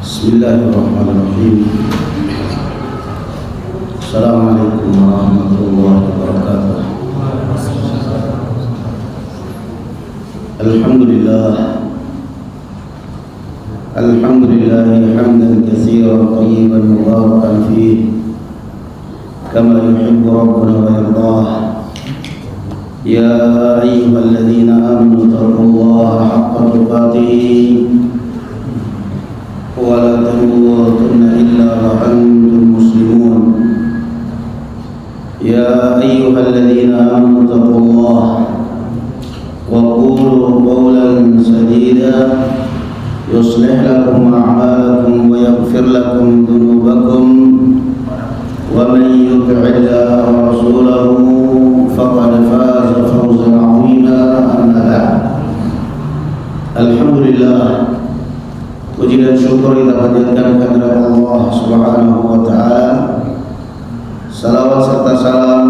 Bismillahirrahmanirrahim. Assalamualaikum warahmatullahi wabarakatuh. Alhamdulillah hamdan katsiran thayyiban mubarakan fihi kama yuhibbu rabbuna wa yardah. Ya ayyuhalladzina amanu taqullaha haqqa tuqatih wa la tamutunna illa wa antum muslimun. Ya ayyuhalladzina amanu taqullaha wa qulu qawlan sadida yuslih lakum a'malakum wa yaghfir lakum dhunubakum wa man yuti'illaha wa rasulahu faqad faza fawzan 'azima. Amma ba'd. Alhamdulillah, puji dan syukur kita panjatkan kehadirat Allah Subhanahu wa taala. Salawat serta salam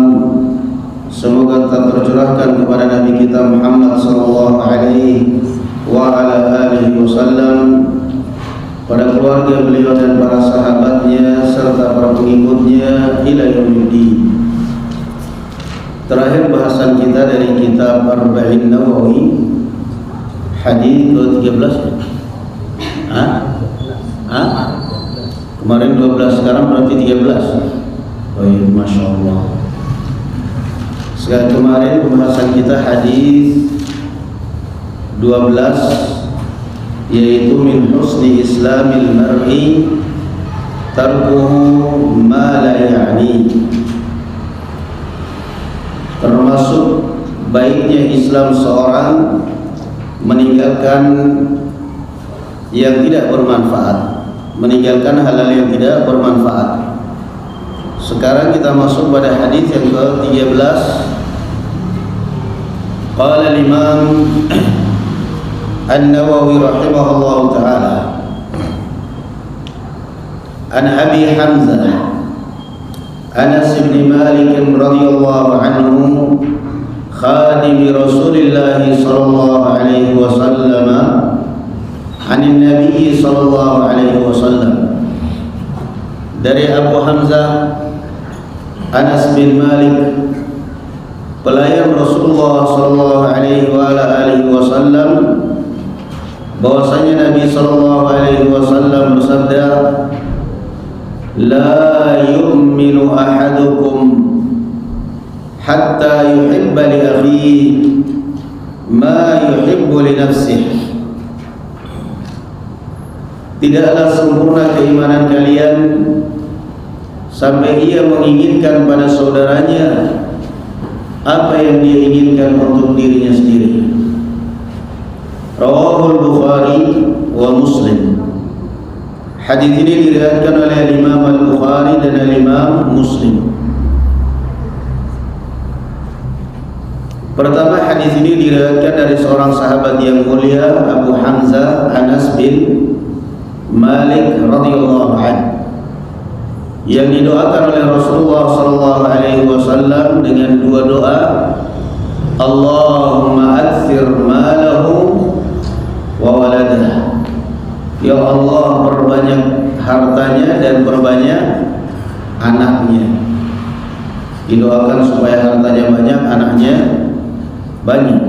semoga tetap tercurahkan kepada Nabi kita Muhammad sallallahu alaihi wa ala alihi wasallam, pada keluarga beliau dan para sahabatnya serta para pengikutnya ila yaumiddin. Terakhir bahasan kita dari kitab Arba'in Nawawi, hadis ke-13. Kemarin 12, sekarang berarti 13. Oh iya, Masya Allah. Sekarang kemarin pembahasan kita hadis 12, yaitu min husni islamil mar'i tarkuhu ma la ya'ni. Termasuk baiknya Islam seorang meninggalkan yang tidak bermanfaat, meninggalkan hal-hal yang tidak bermanfaat. Sekarang kita masuk pada hadis yang ke-13. Qala al-Imam An-Nawawi rahimahullahu ta'ala an Abi Hamzah Anas bin Malik radhiyallahu anhu khadim Rasulillah sallallahu alaihi wasallam anin Nabi sallallahu alaihi wasallam. Dari Abu Hamzah Anas bin Malik, pelayan Rasulullah sallallahu alaihi wasallam, bahwasanya Nabi sallallahu alaihi wasallam bersabda, la yu'minu ahadukum hatta yuhibba li akhihi ma yuhibbu li nafsihi. Tidaklah sempurna keimanan kalian sampai ia menginginkan pada saudaranya apa yang dia inginkan untuk dirinya sendiri. Rawahul Bukhari wa Muslim. Hadis ini diriwayatkan oleh Imam Al-Bukhari dan Imam Muslim. Pertama, hadis ini diriwayatkan dari seorang sahabat yang mulia, Abu Hamzah Anas bin Malik radhiyallahu anhu, yang didoakan oleh Rasulullah sallallahu alaihi wasallam dengan dua doa, Allahumma aktsir malahu wa waladahu. Ya Allah, perbanyak hartanya dan perbanyak anaknya. Didoakan supaya hartanya banyak, anaknya banyak.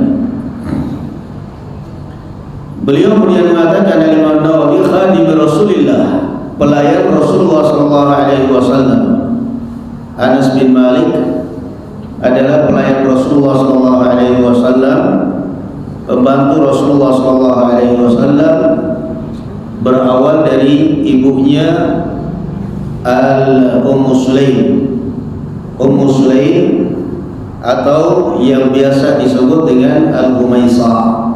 Beliau kemudian mengatakan, Imam Nawawi, khadim Rasulillah, pelayan Rasulullah sallallahu alaihi wasallam. Anas bin Malik adalah pelayan Rasulullah sallallahu alaihi wasallam, pembantu Rasulullah sallallahu alaihi wasallam, berawal dari ibunya Ummu Sulaim atau yang biasa disebut dengan Al-Humaisah.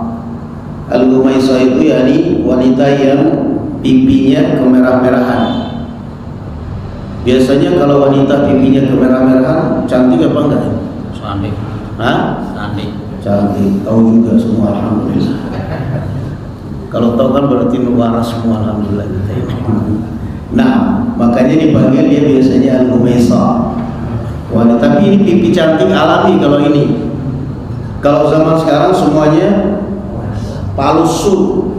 Al-Humaisah itu yakni wanita yang pipinya kemerah-merahan. Biasanya kalau wanita pipinya kemerah-merahan cantik apa enggak? Cantik. Cantik. Cantik. Tahu juga semua, alhamdulillah. Kalau tahu kan berarti waras semua, alhamdulillah kita ini. Nah, makanya dipanggil dia biasanya Al-Humaisah. Wanita, tapi ini pipi cantik alami kalau ini. Kalau zaman sekarang semuanya palsu.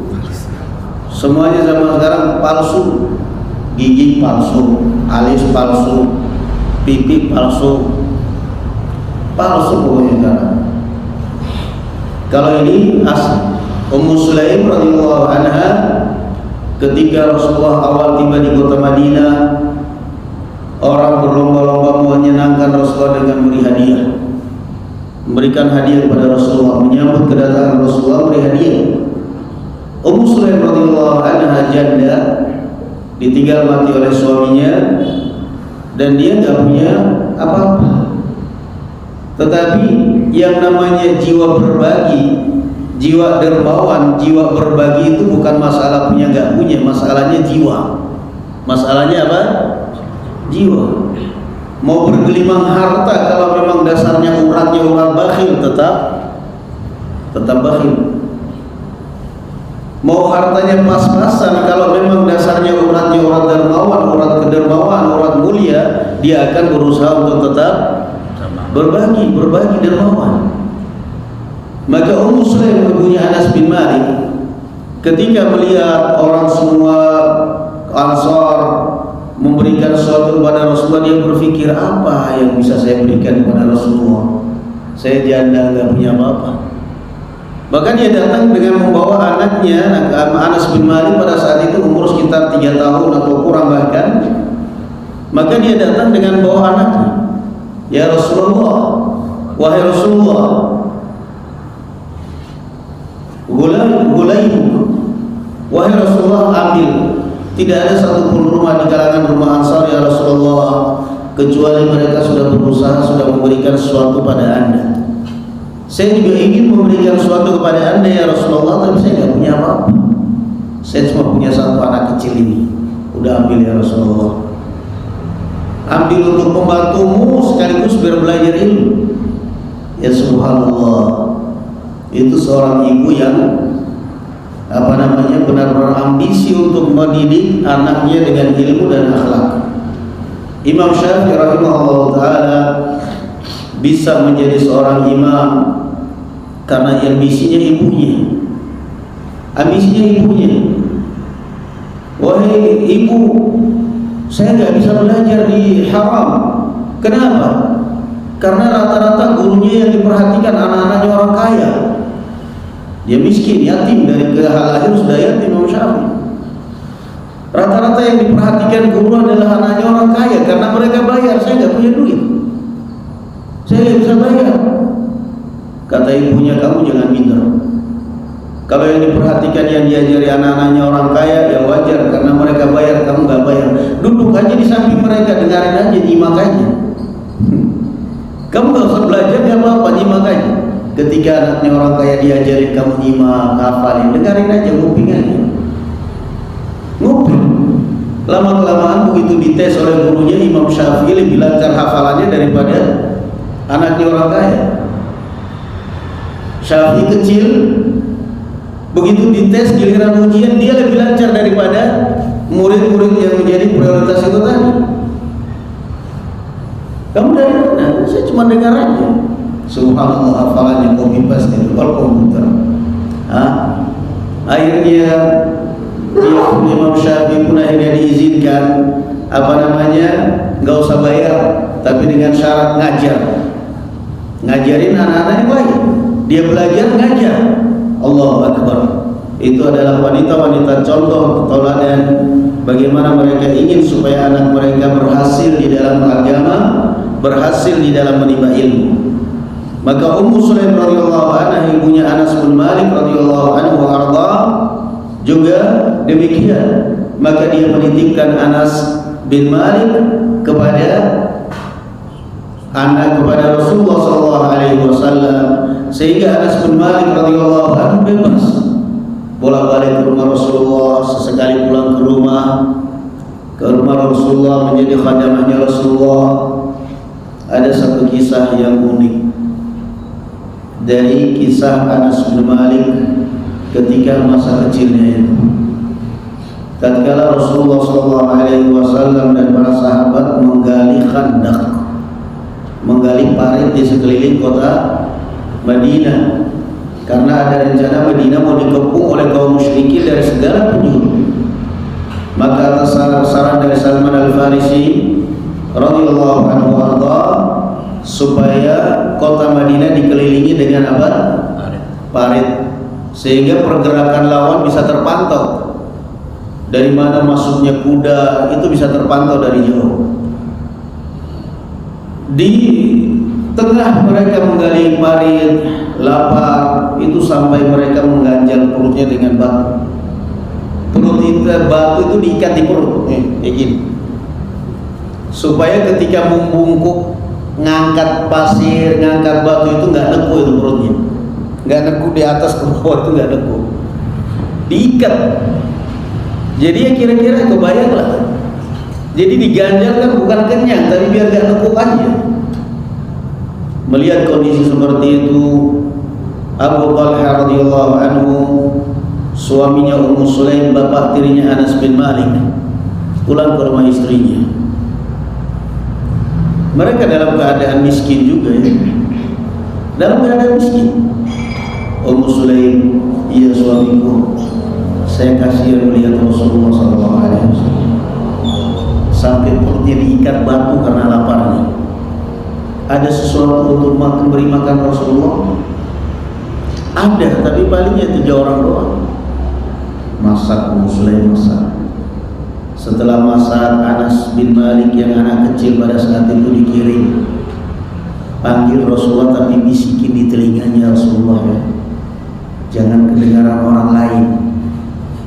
Semuanya zaman sekarang palsu. Gigi palsu, alis palsu, pipi palsu, palsu pokoknya sekarang. Kalau ini asli. Ummu Sulaim radhiyallahu anha ketika Rasulullah awal tiba di kota Madinah, orang berlomba-lomba menyenangkan Rasulullah dengan beri hadiah, memberikan hadiah kepada Rasulullah, menyambut kedatangan Rasulullah, beri hadiah. Ummu Sulaim radhiyallahu anha janda, ditinggal mati oleh suaminya dan dia nggak punya apa-apa. Tetapi yang namanya jiwa berbagi, jiwa dermawan, jiwa berbagi itu bukan masalah punya nggak punya, masalahnya jiwa. Masalahnya apa? Jiwa. Mau bergelimang harta kalau memang dasarnya uratnya urat bakhil, tetap bakhil. Mau hartanya pas-pasan kalau memang dasarnya uratnya urat dermawan, urat kedermawan, urat mulia, dia akan berusaha untuk tetap berbagi dermawan. Maka Ummu Sulaim ibunya Anas bin Malik ketika melihat orang semua Ansar memberikan sesuatu kepada Rasulullah, dia berpikir, apa yang bisa saya berikan kepada Rasulullah? Saya janda, nggak punya apa-apa. Maka dia datang dengan membawa anaknya. Anas bin Malik pada saat itu umur sekitar 3 tahun atau kurang bahkan. Maka dia datang dengan bawa anaknya. Ya Rasulullah, wahai Rasulullah, gulaim, wahai Rasulullah, ambil. Tidak ada satupun rumah di kalangan rumah Ansar ya Rasulullah kecuali mereka sudah berusaha, sudah memberikan sesuatu pada Anda. Saya juga ingin memberikan sesuatu kepada Anda ya Rasulullah, tapi saya tidak punya apa-apa. Saya cuma punya satu anak kecil ini. Udah ambil ya Rasulullah. Ambil untuk membantumu sekaligus biar belajar ilmu. Ya subhanallah. Itu seorang ibu yang benar-benar ambisi untuk mendidik anaknya dengan ilmu dan akhlak. Imam Syafi'i rahimahullah ta'ala bisa menjadi seorang imam karena ambisinya ibunya. Ambisinya ibunya. Wahai ibu, saya nggak bisa belajar di haram. Kenapa? Karena rata-rata gurunya yang diperhatikan anak-anaknya orang kaya. Dia miskin, yatim, dari lahir sudah yatim. Imam Syafi'i. Rata-rata yang diperhatikan guru adalah anaknya orang kaya karena mereka bayar. Saya nggak punya duit, saya nggak bisa bayar. Kata ibunya, kamu jangan minder. Kalau yang diperhatikan, yang diajari anak-anaknya orang kaya, ya wajar karena mereka bayar, kamu nggak bayar. Duduk aja di samping mereka, dengarin aja, nyimak aja. Kamu nggak usah belajar, nggak apa-apa, nyimak aja. Ketika anaknya orang kaya diajarin, kamu nyimak, hafalin, dengarin aja, nguping aja. Nguping. Lama-kelamaan begitu dites oleh gurunya, Imam Syafi'i lebih lancar hafalannya daripada anaknya orang kaya. Syafi'i kecil, begitu dites giliran ujian dia lebih lancar daripada murid-murid yang menjadi prioritas itu tadi. Kamu dari mana? Saya cuma dengar aja. Subhanallah, hafalannya copy paste itu kalau komputer. Akhirnya dia Imam Syafi'i pun akhirnya diizinkan nggak usah bayar, tapi dengan syarat ngajarin anak-anak yang baik. Dia belajar ngajar. Allahu Akbar. Itu adalah wanita-wanita contoh teladan bagaimana mereka ingin supaya anak mereka berhasil di dalam agama, berhasil di dalam menimba ilmu. Maka Ummu Sulaim radhiyallahu anha, ibunya Anas bin Malik radhiyallahu anhu arda, juga demikian. Maka dia menitipkan Anas bin Malik kepada Rasulullah sallallahu alaihi wasallam, sehingga Anas bin Malik radhiyallahu anhu bebas bolak-balik ke rumah Rasulullah, sesekali pulang ke rumah Rasulullah, menjadi khadamahnya Rasulullah. Ada satu kisah yang unik dari kisah Anas bin Malik ketika masa kecilnya itu. Tatkala Rasulullah SAW dan para sahabat menggali khandak, menggali parit di sekeliling kota Madinah karena ada rencana Madinah mau dikepung oleh kaum musyrikin dari segala penjuru. Maka atas saran dari Salman Al-Farisi radhiyallahu anhu arda, supaya kota Madinah dikelilingi dengan apa? Parit, sehingga pergerakan lawan bisa terpantau. Dari mana masuknya kuda itu bisa terpantau dari jauh. Di tengah mereka menggali parit, lapar, itu sampai mereka mengganjal perutnya dengan batu. Perut itu, batu itu diikat di perut, kayak gini, supaya ketika membungkuk, ngangkat pasir, ngangkat batu itu nggak neku itu perutnya, nggak neku di atas ke bawah, itu nggak neku, diikat. Jadi ya kira-kira kebayang lah. Jadi diganjal kan bukan kenyang, tapi biar gak nekuk aja. Melihat kondisi seperti itu, Abu Talha radhiyallahu anhu, suaminya Ummu Sulaim, bapak tirinya Anas bin Malik, pulang ke rumah istrinya. Mereka dalam keadaan miskin juga ya. Dalam keadaan miskin. Ummu Sulaim, iya suamiku, saya kasihan melihat Rasulullah SAW sampai perutnya diikat batu karena laparnya. Ada sesuatu untuk memberi makan Rasulullah? Ada, tapi palingnya 3 orang doang. Masak, Muslim masak. Setelah masak, Anas bin Malik yang anak kecil pada saat itu dikirim, panggil Rasulullah tapi bisikin di telinganya Rasulullah ya, jangan kedengaran orang lain.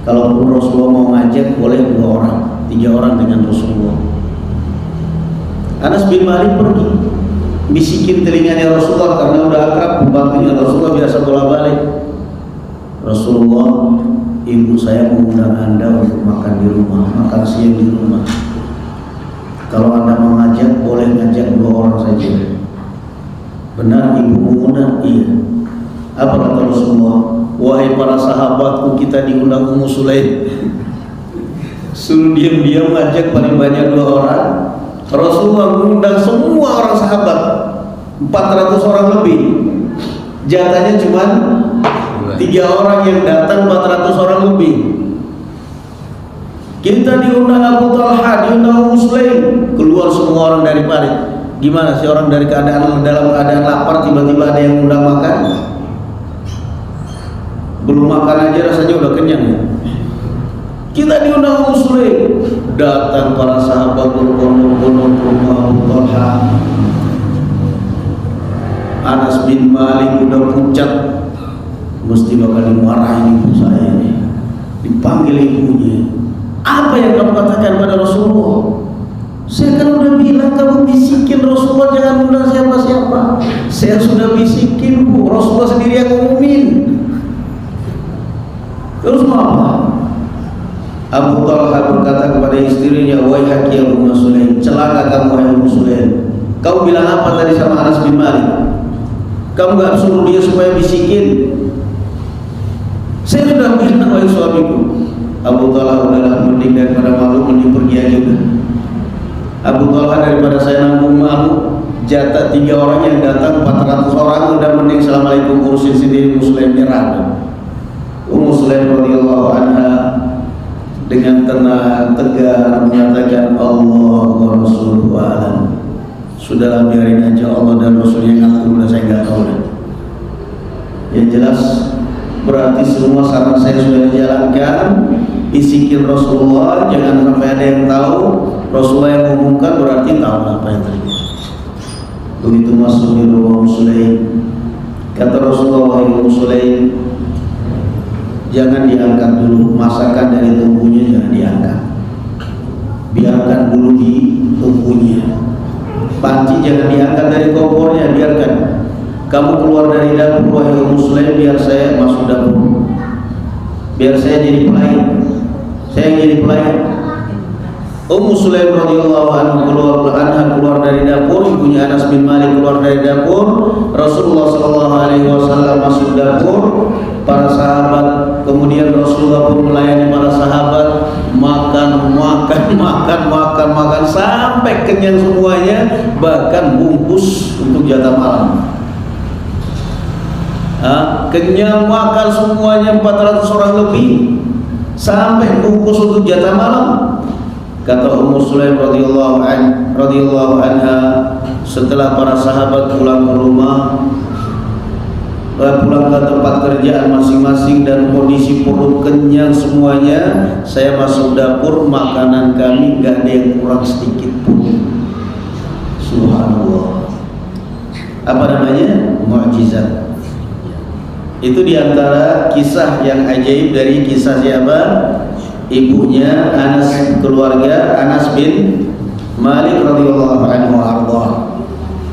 Kalaupun Rasulullah mau ngajak boleh 2 orang, 3 orang dengan Rasulullah. Anas bin Malik pergi, bisikin telinganya Rasulullah karena udah akrab, pembantunya Rasulullah biasa bolak-balik. Rasulullah, ibu saya mengundang Anda untuk makan di rumah, makan siang di rumah. Kalau Anda mau ngajak, boleh ngajak 2 orang saja. Benar ibu mengundang? Iya. Apa kata Rasulullah? Wahai para sahabatku, kita diundang Ummu Sulaim. Suruh diam-diam ngajak paling banyak 2 orang. Rasulullah mengundang semua orang sahabat, 400 orang lebih. Jatahnya cuma 3 orang yang datang, 400 orang lebih. Kita diundang Abu Talha, diundang Ummu Sulaim. Keluar semua orang dari parit. Gimana sih orang dari dalam keadaan lapar tiba-tiba ada yang undang makan? Belum makan aja rasanya udah kenyang ya. Kita diundang Ummu Sulaim. Datang para sahabat berbondong-bondong ke rumah Abu Talha. Anas bin Malik udah pucat, mesti bakal dimarahin ibu saya ini. Dipanggil ibunya. Apa yang kamu katakan pada Rasulullah? Saya kan udah bilang kamu bisikin Rasulullah jangan undang siapa-siapa. Saya sudah bisikin bu, Rasulullah sendiri yang ngumumin. Terus mau apa? Abu Talha berkata kepada istrinya, waihaki ya Ummu Sulaim, celaka kamu wahai Ummu Sulaim. Kau bilang apa tadi sama Anas bin Malik? Kamu gak suruh dia supaya bisikin? Saya sudah bilang wahai suamiku. Abu Talha udahlah, mending daripada malu mending pergi aja udah. Abu Talha daripada saya nanggung malu, jatah 3 orang yang datang 400 orang, udah mending assalamualaikum urusin sendiri. Muslim nyerah. Ummu Sulaim radhiyallahu anha dengan tenang tegar menyatakan Allah wa Rasuluhu a'lam. Sudahlah biarin aja, Allah dan Rasul yang ngatur, udah saya nggak tahu. Yang jelas berarti semua saran saya sudah dijalankan. Bisikin Rasulullah, jangan sampai ada yang tahu. Rasulullah yang mengumumkan berarti tahu apa yang terjadi. Begitu masuk di rumah Ummu Sulaim, kata Rasulullah, wahai Ummu Sulaim, jangan diangkat dulu masakan dari tungkunya, jangan diangkat, biarkan dulu di tungkunya. Panci jangan diangkat dari kompornya, biarkan. Kamu keluar dari dapur wahai Ummu Sulaim, biar saya masuk dapur, biar saya jadi pelayan, saya yang jadi pelayan. Ummu Sulaim radhiyallahu anha keluar dari dapur, ibunya Anas bin Malik keluar dari dapur, Rasulullah sallallahu alaihi wasallam masuk dapur, para sahabat, kemudian Rasulullah pun melayani para sahabat, makan sampai kenyang semuanya, bahkan bungkus untuk jatah malam. Kenyang makan semuanya 400 orang lebih sampai bungkus untuk jatah malam. Kata Ummu Sulaim radhiyallahu anha, setelah para sahabat pulang ke rumah, pulang ke tempat kerjaan masing-masing dan kondisi perut kenyang semuanya, saya masuk dapur, makanan kami gak ada yang kurang sedikit pun. Subhanallah. Apa namanya? Mukjizat. Itu diantara kisah yang ajaib dari kisah siapa? Ibunya Anas, keluarga Anas bin Malik radhiyallahu anhu arda.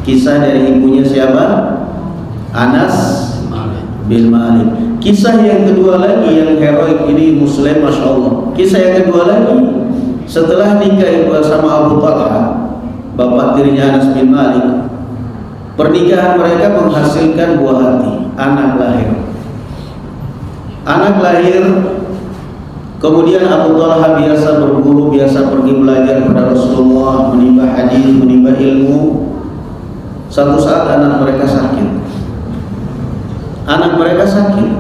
Kisah dari ibunya siapa? Anas bin Malik. Kisah yang kedua lagi yang heroik ini Muslim, masya Allah. Kisah yang kedua lagi setelah nikah sama Abu Talha, bapak tirinya Anas bin Malik, pernikahan mereka menghasilkan buah hati, anak lahir. Anak lahir, kemudian Abu Talha biasa berguru, biasa pergi belajar pada Rasulullah, menimba hadis, menimba ilmu. Satu saat anak mereka sakit. Anak mereka sakit.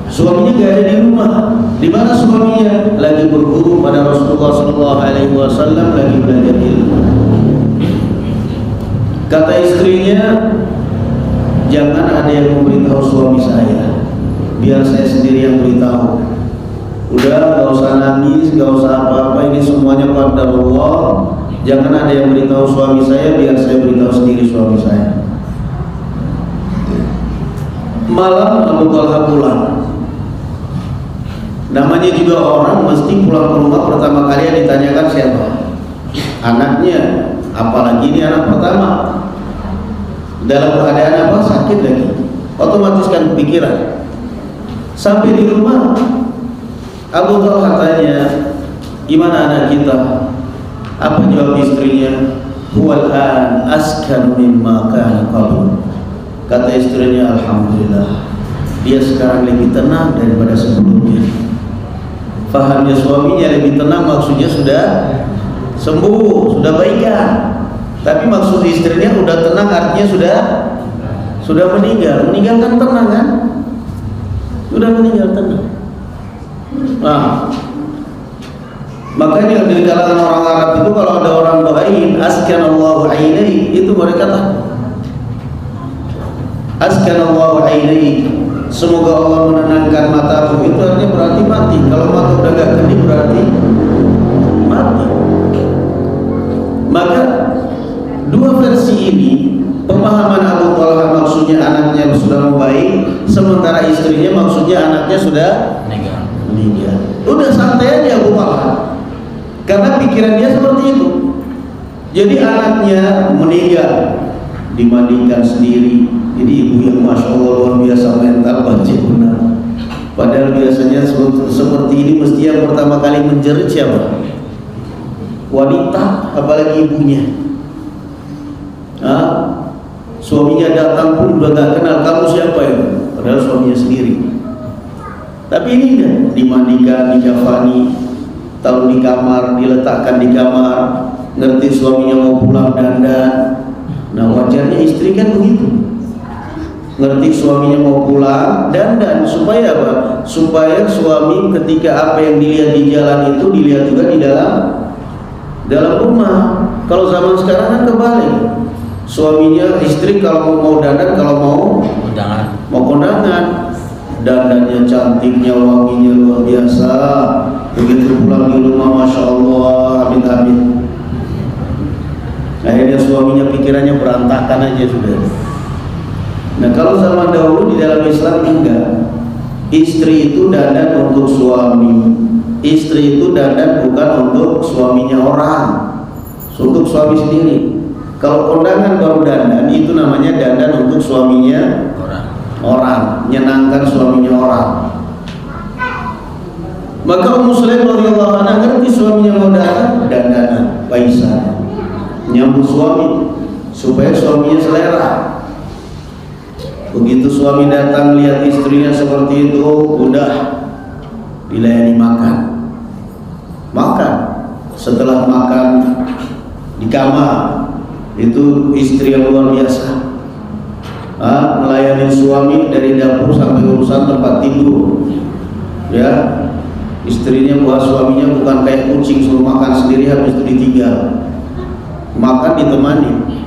Suaminya gak ada di rumah. Di mana suaminya? Lagi berguru pada Rasulullah SAW, lagi belajar ilmu. Kata istrinya, jangan ada yang memberitahu suami saya, biar saya sendiri yang beritahu. Udah, gak usah nangis, gak usah apa-apa, ini semuanya qadar Allah. Jangan ada yang beritahu suami saya, biar saya beritahu sendiri suami saya. Malam Abu Talha pulang. Namanya juga orang mesti pulang ke rumah pertama kali yang ditanyakan siapa? Anaknya. Apalagi ini anak pertama. Dalam keadaan apa? Sakit lagi. Otomatis kan pikiran. Sampai di rumah, Abu Talha tanya, gimana anak kita? Apa jawab istrinya? Huwal an askan mimma kana qabl. Kata istrinya, alhamdulillah, dia sekarang lebih tenang daripada sebelumnya. Fahamnya suaminya lebih tenang, maksudnya sudah sembuh, sudah baikan. Tapi maksud istrinya udah tenang, artinya sudah meninggal. Meninggal kan tenang kan? Sudah meninggal tenang. Nah, makanya di kalangan orang Arab itu kalau ada orang doain askanallahu ainai, itu mereka takut. Askanallahu ainai, semoga Allah menenangkan matamu, itu artinya berarti mati. Kalau mata udah gak kedip berarti mati. Maka dua versi ini, pemahaman Abu Talha maksudnya anaknya sudah membaik, sementara istrinya maksudnya anaknya sudah meninggal. Udah santai aja Abu Talha, karena pikiran dia seperti itu. Jadi anaknya meninggal, dimandikan sendiri. Jadi ibu yang masya Allah luar biasa mental, banci benar. Padahal biasanya seperti ini mesti yang pertama kali menjerit siapa? Wanita, apalagi ibunya. Suaminya datang pun udah gak kenal, kamu siapa itu? Padahal suaminya sendiri. Tapi ini kan dimandikan, dijafani, taruh di kamar, diletakkan di kamar, ngerti suaminya mau pulang dandan. Nah wajarnya istri kan begitu, ngerti suaminya mau pulang dandan, supaya apa? Supaya suami ketika apa yang dilihat di jalan itu dilihat juga di dalam rumah. Kalau zaman sekarang kan kebalik, suaminya istri kalau mau dandan, kalau mau kondangan, dandannya cantiknya, wanginya luar biasa. Begitu pulang di rumah, masya Allah, amin. Akhirnya suaminya pikirannya berantakan aja sudah. Nah kalau zaman dahulu di dalam Islam enggak. Istri itu dandan untuk suami. Istri itu dandan bukan untuk suaminya orang, untuk suami sendiri. Kalau kondangan baru dandan, itu namanya dandan untuk suaminya orang, menyenangkan suaminya orang. Maka Ummu Sulaim radhiyallahu anha ngerti suaminya mau datang, dandanan, baisan, nyambut suami supaya suaminya selera. Begitu suami datang lihat istrinya seperti itu, udah dilayani makan. Setelah makan di kamar, itu istri yang luar biasa. melayani suami dari dapur sampai urusan tempat tidur. Ya, istrinya buat suaminya bukan kayak kucing suruh makan sendiri habis itu ditinggal. Makan ditemani.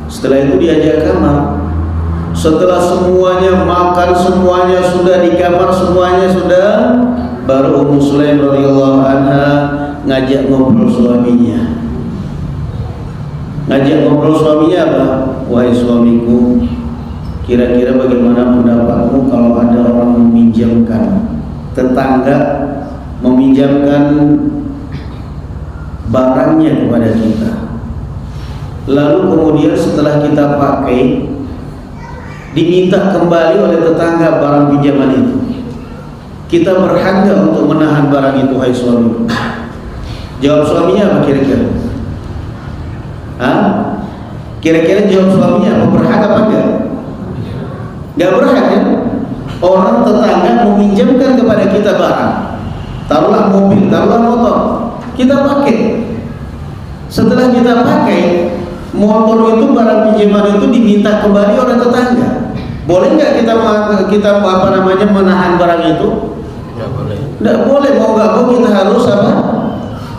Setelah itu diajak kamar. Setelah semuanya makan, semuanya sudah di kamar, semuanya sudah, baru Ummu Sulaim radhiyallahu anha ngajak ngobrol suaminya. Ngajak ngobrol suaminya apa? Wahai suamiku, kira-kira bagaimana pendapatmu kalau ada orang meminjamkan, tetangga meminjamkan barangnya kepada kita, lalu kemudian setelah kita pakai diminta kembali oleh tetangga barang pinjaman itu, kita berhak nggak untuk menahan barang itu, hai suami? Jawab suaminya apa kira-kira? Kira-kira jawab suaminya apa? Berhak apa enggak? Nggak berhak ya? Orang tetangga meminjamkan kepada kita barang, taruhlah mobil, taruhlah motor, kita pakai. Setelah kita pakai motor itu, barang pinjaman itu diminta kembali oleh tetangga. Boleh nggak kita menahan barang itu? Nggak boleh. Nggak boleh. Mau nggak mau kita harus apa?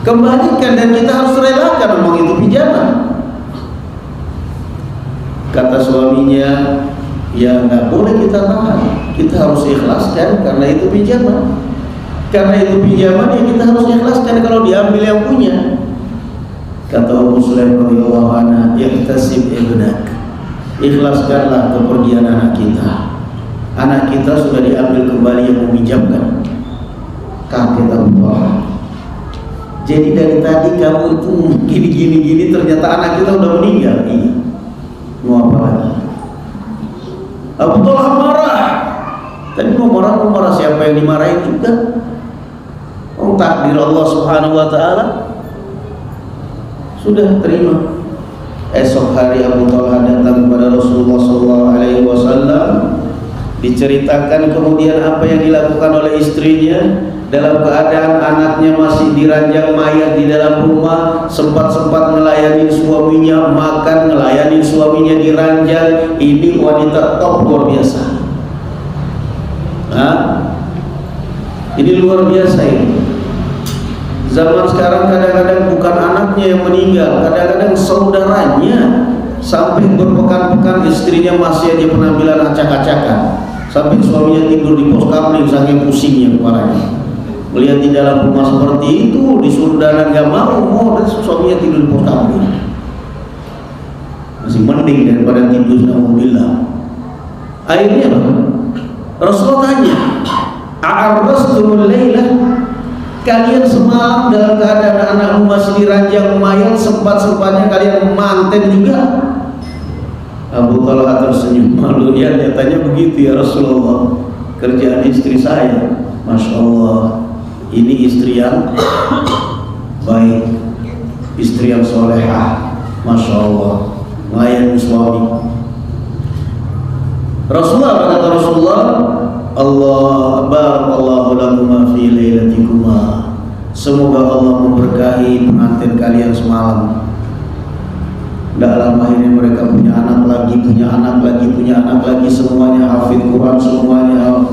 Kembalikan, dan kita harus relakan, memang itu pinjaman. Kata suaminya, ya nggak boleh kita tahan, kita harus ikhlaskan karena itu pinjaman. Karena itu pinjaman, ya kita harus ikhlaskan kalau diambil yang punya. Kata Ummu Sulaim radhiyallahu anha, "Ihtasib ibnak." Ikhlaskanlah kepergian anak kita. Anak kita sudah diambil kembali yang meminjamkan. Kaget Abu Talha. Jadi dari tadi kamu itu gini, ternyata anak kita udah meninggal. Iya. Mau apa lagi? Abu Talha marah. Tadi mau marah siapa yang dimarahin juga? Oh, takdir Allah Subhanahu wa taala. Sudah terima. Esok hari Abu Talha datang kepada Rasulullah SAW. Diceritakan kemudian apa yang dilakukan oleh istrinya dalam keadaan anaknya masih diranjang mayat di dalam rumah, sempat melayani suaminya makan, melayani suaminya diranjang. Ini wanita top luar biasa. Ini luar biasa ini. Zaman sekarang kadang-kadang bukan anaknya yang meninggal, kadang-kadang saudaranya, sampai berpekan-pekan istrinya masih aja penampilan acak-acakan, sampai suaminya tidur di pos kamling saking pusingnya kepalanya. Melihat di dalam rumah seperti itu, disuruh dana nggak mau, dan suaminya tidur di pos kamling. Masih mending daripada tidur na'udzubillah. Akhirnya Rasulullah tanya, "A'arrastumul lailah?" Kalian semalam dalam keadaan anakmu masih diranjang mayat, sempat-sempatnya kalian manten juga? Abu Talha tersenyum malu. Ya, dia tanya begitu ya Rasulullah. Kerjaan istri saya, Masya Allah, ini istri yang baik, istri yang solehah, Masya Allah, melayani suami. Rasulullah, kata Rasulullah, Allah barakallahu lakuma fi lailatikuma. Semoga Allah memberkahi pengantin kalian semalam. Tidak lama ini mereka punya anak lagi, semuanya hafid Quran, semuanya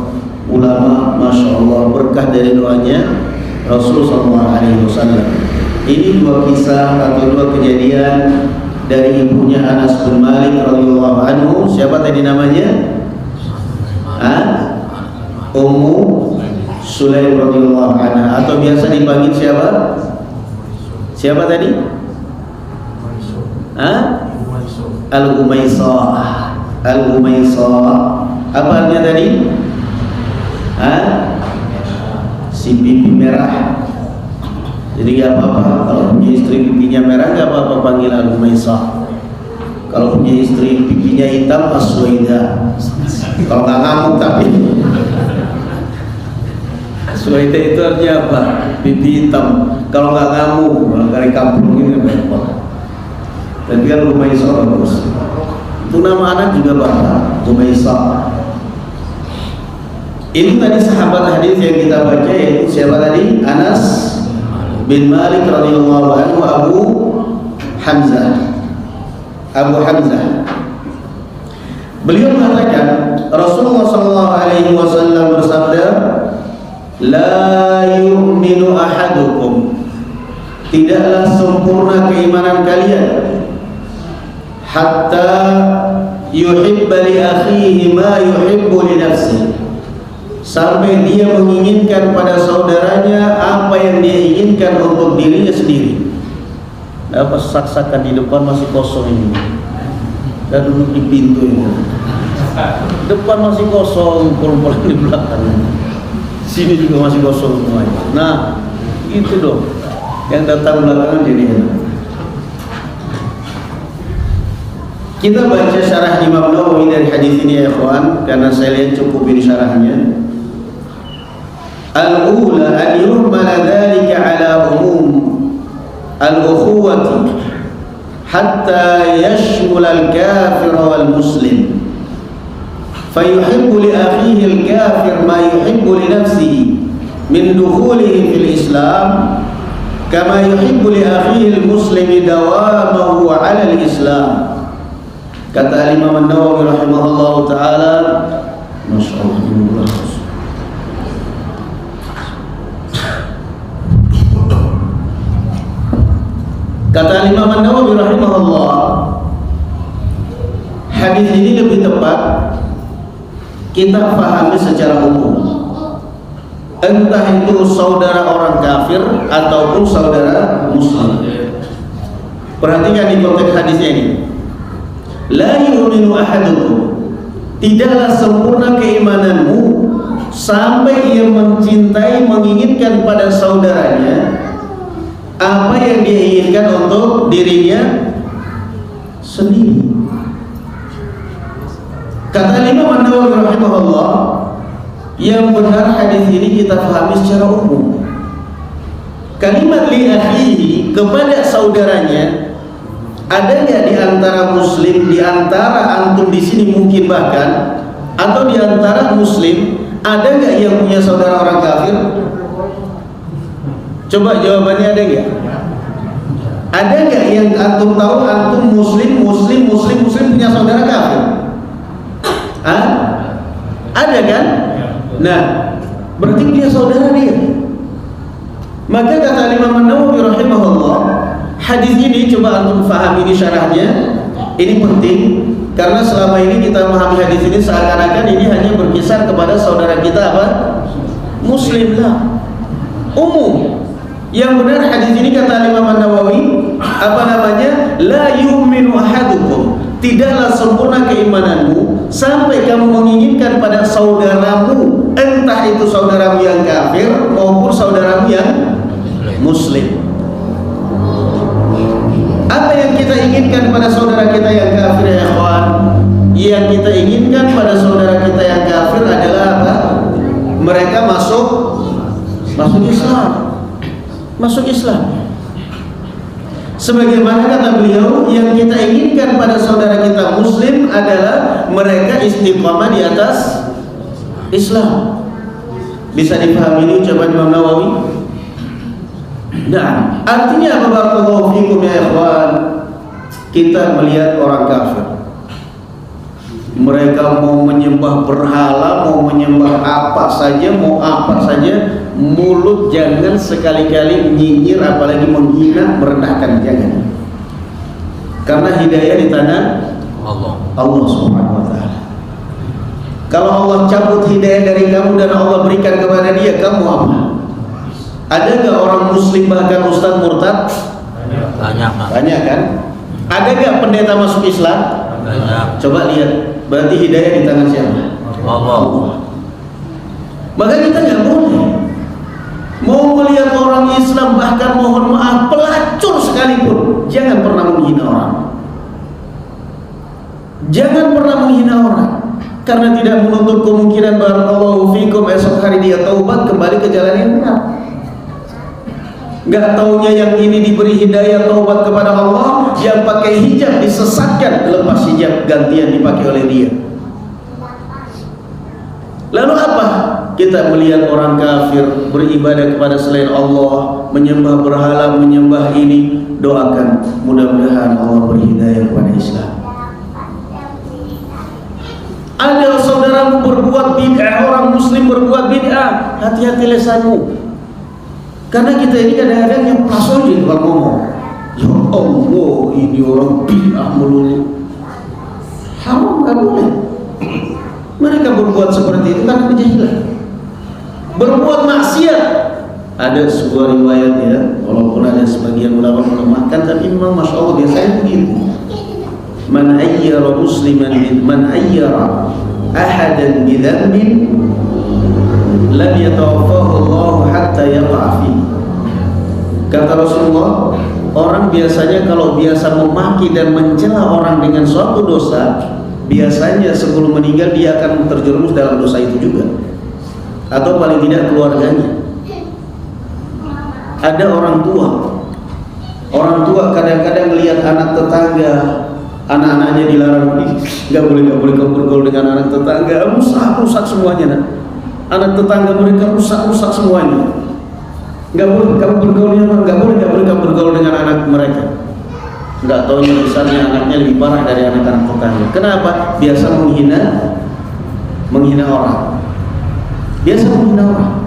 ulama, Masya Allah, berkah dari doanya Rasul SAW. Ini dua kisah atau dua kejadian dari ibunya Anas bin Malik radhiyallahu anhu. Siapa tadi namanya? Ummu Sulaim radhiyallahu anha, atau biasa dipanggil siapa? Siapa tadi? Al-Umaysah. Apa artinya tadi? Si pipi merah. Jadi gak apa-apa kalau punya istri pipinya merah, gak apa-apa panggil Al-Umaysah. Kalau punya istri pipinya hitam, As-Suwaidah. Kalau gak ngamuk tapi Suwaita itu artinya apa? Pipi hitam. Kalau nggak ngamuk, dari kampung ini repot. Tapi kan Umaysah bagus. Itu nama anak juga bapak, Umaysah. Itu tadi sahabat hadis yang kita baca, yaitu siapa tadi? Anas bin Malik radhiyallahu anhu, Abu Hamzah. Beliau mengatakan, Rasulullah SAW bersabda, la yu'minu ahadukum, tidaklah sempurna keimanan kalian, hatta yuhibba li akhihi ma yuhibbu li nafsihi, sampai dia menginginkan pada saudaranya apa yang dia inginkan untuk dirinya sendiri. Apa sak-sakan di depan masih kosong ini, dan duduk di pintu ini, depan masih kosong, pulang di belakang, sini juga masih kosong semuanya. Nah itu dong yang datang belakangan jadi enak. Kita baca syarah Imam Nawawi dari hadis ini ya ikhwan, karena saya lihat cukup ini syarahnya. Al-ula an yuhmala dhalika ala umum al-ukhuwati hatta yashmul al-kafir wal muslim, fayuhibbu li akhihi al-kafir ma yuhibbu li nafsihi min dukhulihi fil Islam, kama yuhibbu li akhihi al-muslimi dawamahu ala al-Islam. Kata Imam An-Nawawi rahimahullahu taala, masyaallah. Kata Imam An-Nawawi rahimahullah, hadis ini lebih tepat kita pahami secara umum, entah itu saudara orang kafir ataupun saudara muslim. Perhatikan di konteks hadisnya ini. La yu'minu ahadukum, tidaklah sempurna keimananmu sampai ia mencintai, menginginkan pada saudaranya apa yang dia inginkan untuk dirinya sendiri. Kata Imam An-Nawawi rahimahullah, yang benar hadis ini kita pahami secara umum. Kalimat li akhihi, kepada saudaranya, ada nggak di antara muslim, di antara antum di sini mungkin bahkan, atau di antara muslim ada nggak yang punya saudara orang kafir? Coba jawabannya ada nggak? Ada nggak yang antum tahu, antum muslim punya saudara kafir? Hah? Ada kan? Nah, berarti dia saudara dia. Maka kata Imam An-Nawawi rahimahullah, hadis ini coba antum fahami ini syarahnya. Ini penting karena selama ini kita memahami hadis ini seakan-akan ini hanya berkisar kepada saudara kita apa? Muslim lah, umum. Yang benar hadis ini kata Imam An-Nawawi, apa namanya? La yu'minu ahadukum, tidaklah sempurna keimananmu sampai kamu menginginkan pada saudaramu, entah itu saudaramu yang kafir maupun saudaramu yang muslim. Apa yang kita inginkan pada saudara kita yang kafir ya ikhwan? Yang kita inginkan pada saudara kita yang kafir adalah apa? Mereka masuk Islam. Masuk Islam. Sebagaimana kata beliau, yang kita inginkan pada saudara kita muslim adalah mereka istiqamah di atas Islam. Bisa dipahami ini ucapan Imam Nawawi? Nah, artinya apa? Barakallahu fikum ya ikhwan. Kita melihat orang kafir, mereka mau menyembah berhala, mau menyembah apa saja, mau apa saja, mulut jangan sekali-kali nyinyir, apalagi menghina, merendahkan, jangan. Karena hidayah di tangan Allah Subhanahu wa taala. Kalau Allah cabut hidayah dari kamu dan Allah berikan kepada dia, kamu apa? Ada nggak orang muslim bahkan ustaz murtad? Banyak kan? Ada nggak pendeta masuk Islam? Banyak. Coba lihat, berarti hidayah di tangan siapa? Allah. Maka kita nggak boleh mau melihat orang Islam, bahkan mohon maaf pelacur sekalipun, jangan pernah menghina orang. Jangan pernah menghina orang, karena tidak menutup kemungkinan barakallahu fikum esok hari dia taubat kembali ke jalan yang benar. Gak taunya yang ini diberi hidayah taubat kepada Allah, yang pakai hijab disesatkan, lepas hijab gantian dipakai oleh dia. Lalu apa? Kita melihat orang kafir beribadah kepada selain Allah, menyembah berhala, menyembah ini, doakan mudah-mudahan Allah beri hidayah kepada Islam. Ada saudaramu berbuat bid'ah, orang muslim berbuat bid'ah, hati-hati lesanmu. Karena kita ini kadang-kadang yang pasojin kalau ngomong, ya Allah ini orang bid'ah melulu. Haram, gak boleh. Mereka berbuat seperti itu karena kejahilan. Berbuat maksiat. Ada sebuah riwayat ya, walaupun ada sebagian ulama melemahkan, tapi memang masya Allah biasanya begitu. Man ayyara musliman man ayyara ahadan bidhanbin lam yatawaffahu Allah hatta yaqa'a fi. Kata Rasulullah, orang biasanya kalau biasa memaki dan mencela orang dengan suatu dosa, biasanya sebelum meninggal dia akan terjerumus dalam dosa itu juga, atau paling tidak keluarganya. Ada orang tua kadang-kadang melihat anak tetangga, anak-anaknya dilarang, nggak boleh kamu bergaul dengan anak tetangga, rusak semuanya. Nah. Anak tetangga mereka rusak semuanya. Nggak boleh kamu bergaul dengan anak mereka. Nggak tahunya misalnya anaknya lebih parah dari anak-anak tetangga. Kenapa? Biasa menghina orang. Biasa menghina orang.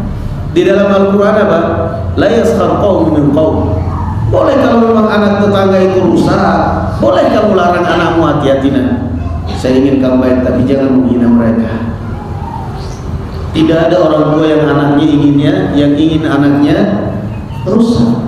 Di dalam Al-Quran apa? La yaskhar qaumun min qaum. Boleh kalau memang anak tetangga itu rusak, boleh kamu larang anakmu, hati-hati nah. Saya ingin kamu baik, tapi jangan menghina mereka. Tidak ada orang tua yang ingin anaknya rusak.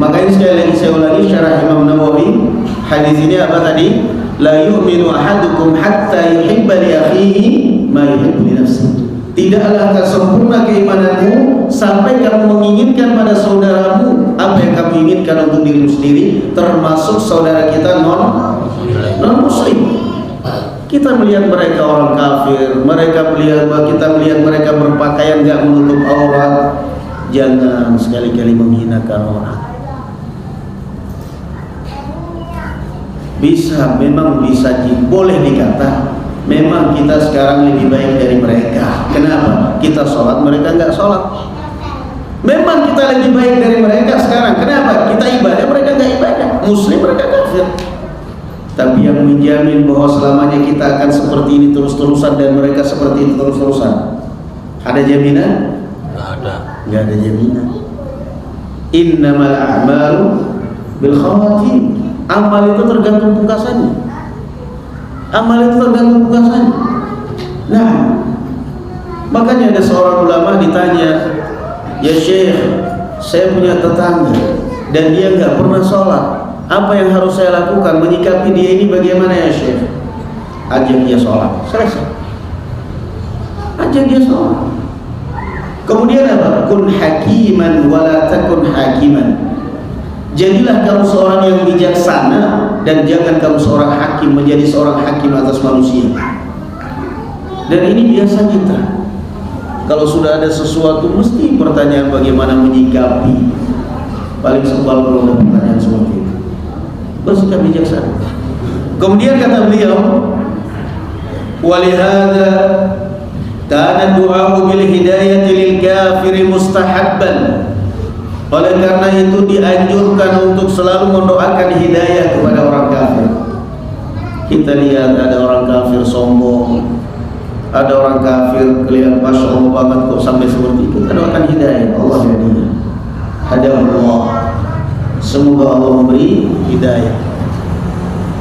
Makanya sekali lagi saya ulangi syarah Imam Nawawi, hadis ini apa tadi? La yu'minu ahadukum hatta yuhibba li akhihi ma yuhibbu li nafsihi. Tidaklah akan sempurna keimananmu sampai kamu menginginkan pada saudaramu apa yang kamu inginkan untuk dirimu sendiri, termasuk saudara kita non muslim. Kita melihat mereka orang kafir, kita melihat mereka berpakaian gak menutup aurat, jangan sekali-kali menghinakan orang. Memang bisa boleh dikata, memang kita sekarang lebih baik dari mereka. Kenapa? Kita sholat, mereka nggak sholat. Memang kita lebih baik dari mereka sekarang. Kenapa? Kita ibadah, mereka nggak ibadah. Muslim, mereka kafir. Tapi yang menjamin bahwa selamanya kita akan seperti ini terus-terusan dan mereka seperti itu terus-terusan, ada jaminan? Nggak ada jaminan. Innamal a'malu bil khawatim. Amal itu tergantung pungkasannya. Nah, makanya ada seorang ulama ditanya, ya Syekh, saya punya tetangga dan dia nggak pernah sholat, apa yang harus saya lakukan menyikapi dia ini bagaimana ya Syekh? Ajak dia sholat, selesai. Ajak dia sholat. Kemudian apa? Kun hakiman wala takun hakiman. Jadilah kamu seorang yang bijaksana dan jangan kamu seorang hakim, menjadi seorang hakim atas manusia. Dan ini biasa kita. Kalau sudah ada sesuatu mesti pertanyaan bagaimana menyikapi. Paling sebal kalau ada pertanyaan seperti itu. Bersikap bijaksana. Kemudian kata beliau, walihada kana du'a'u bil hidayati lil kafiri mustahabban. Oleh karena itu dianjurkan untuk selalu mendoakan hidayah kepada orang kafir. Kita lihat ada orang kafir sombong, ada orang kafir kelihatan masya Allah banget kok sampai seperti itu. Kita doakan hidayah, Allah hadiah. Hadallah. Semoga Allah memberi hidayah.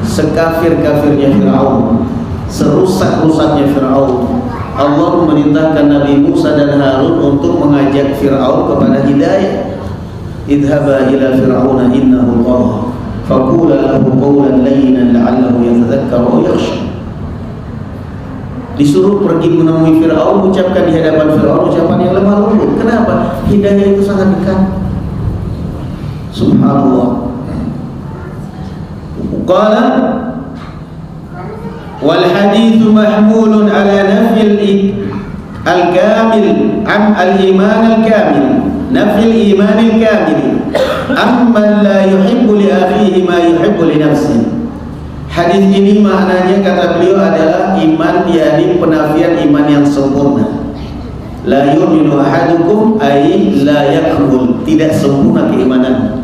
Sekafir-kafirnya Fir'aun, serusak-rusaknya Fir'aun, Allah memerintahkan Nabi Musa dan Harun untuk mengajak Fir'aun kepada hidayah. Idhaba ila fir'auna innahu tagha faqula lahu qawlan layyinan la'allahu yatadhakkaru aw yakhsha. Disuruh pergi menemui Fir'aun, ucapkan di hadapan Fir'aun ucapan yang lemah lembut. Kenapa? Hidayah itu sangat dekat. Subhanallah. Qala wal hadithu mahmulun ala nafyi al-kamil am al-iman al-kamil. Nafil iman al-kamil amman la yuhibbu li akhihi ma yuhibbu li nafsihi. Hadis ini maknanya kata beliau adalah iman, yakni penafian iman yang sempurna. La yu'minu ahadukum ay la yakmul, tidak sempurna keimanan.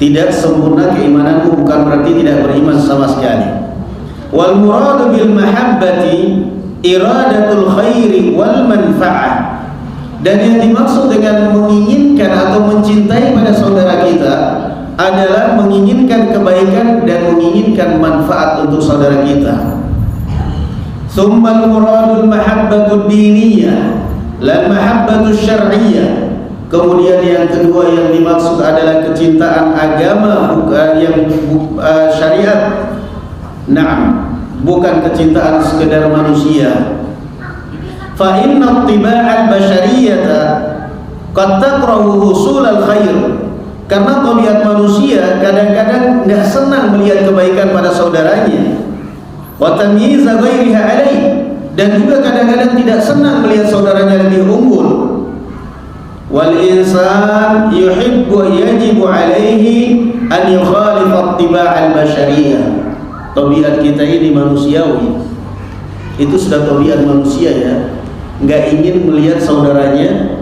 Tidak sempurna keimananmu bukan berarti tidak beriman sama sekali. Wal muradu bil mahabbati iradatul khairi wal manfa'ah. Dan yang dimaksud dengan menginginkan atau mencintai pada saudara kita adalah menginginkan kebaikan dan menginginkan manfaat untuk saudara kita. Tsummal muradul mahabbatud diniyah la mahabbatus syar'iyyah. Kemudian yang kedua yang dimaksud adalah kecintaan agama, bukan yang syariat. Naam, bukan kecintaan sekedar manusia. Fa inna tiba'al basyariyata qad takrahu husul al-khair. Karena tabiat manusia kadang-kadang enggak senang melihat kebaikan pada saudaranya. Wa tamyiz ghairiha alaihi, dan juga kadang-kadang tidak senang melihat saudaranya lebih unggul. Wal insan yuhibbu yajibu alaihi an yukhalifa tiba'al basyariyah. Tabiat kita ini manusiawi. Itu sudah tabiat manusia ya. Nggak ingin melihat saudaranya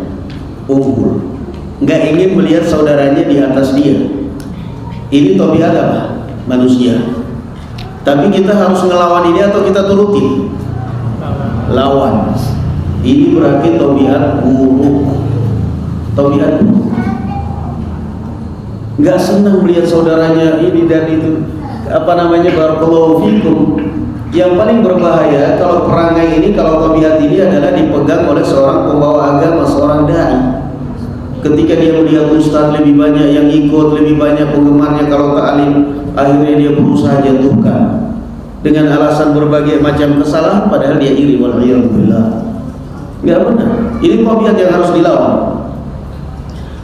unggul, nggak ingin melihat saudaranya di atas dia. Ini tabiat apa? Manusia. Tapi kita harus ngelawan ini atau kita turutin? Lawan. Ini berarti tabiat buruk. Tabiat buruk. Nggak senang melihat saudaranya ini dan itu. Apa namanya? Barakallahu fikum. Yang paling berbahaya kalau perangai ini, kalau tabiat ini adalah dipegang oleh seorang pembawa agama, seorang dai. Ketika dia melihat ustaz lebih banyak yang ikut, lebih banyak penggemarnya kalau ta'lim, akhirnya dia berusaha jatuhkan dengan alasan berbagai macam kesalahan, padahal dia iri. Wal'iyadzubillah. Enggak benar. Ini tabiat yang harus dilawan.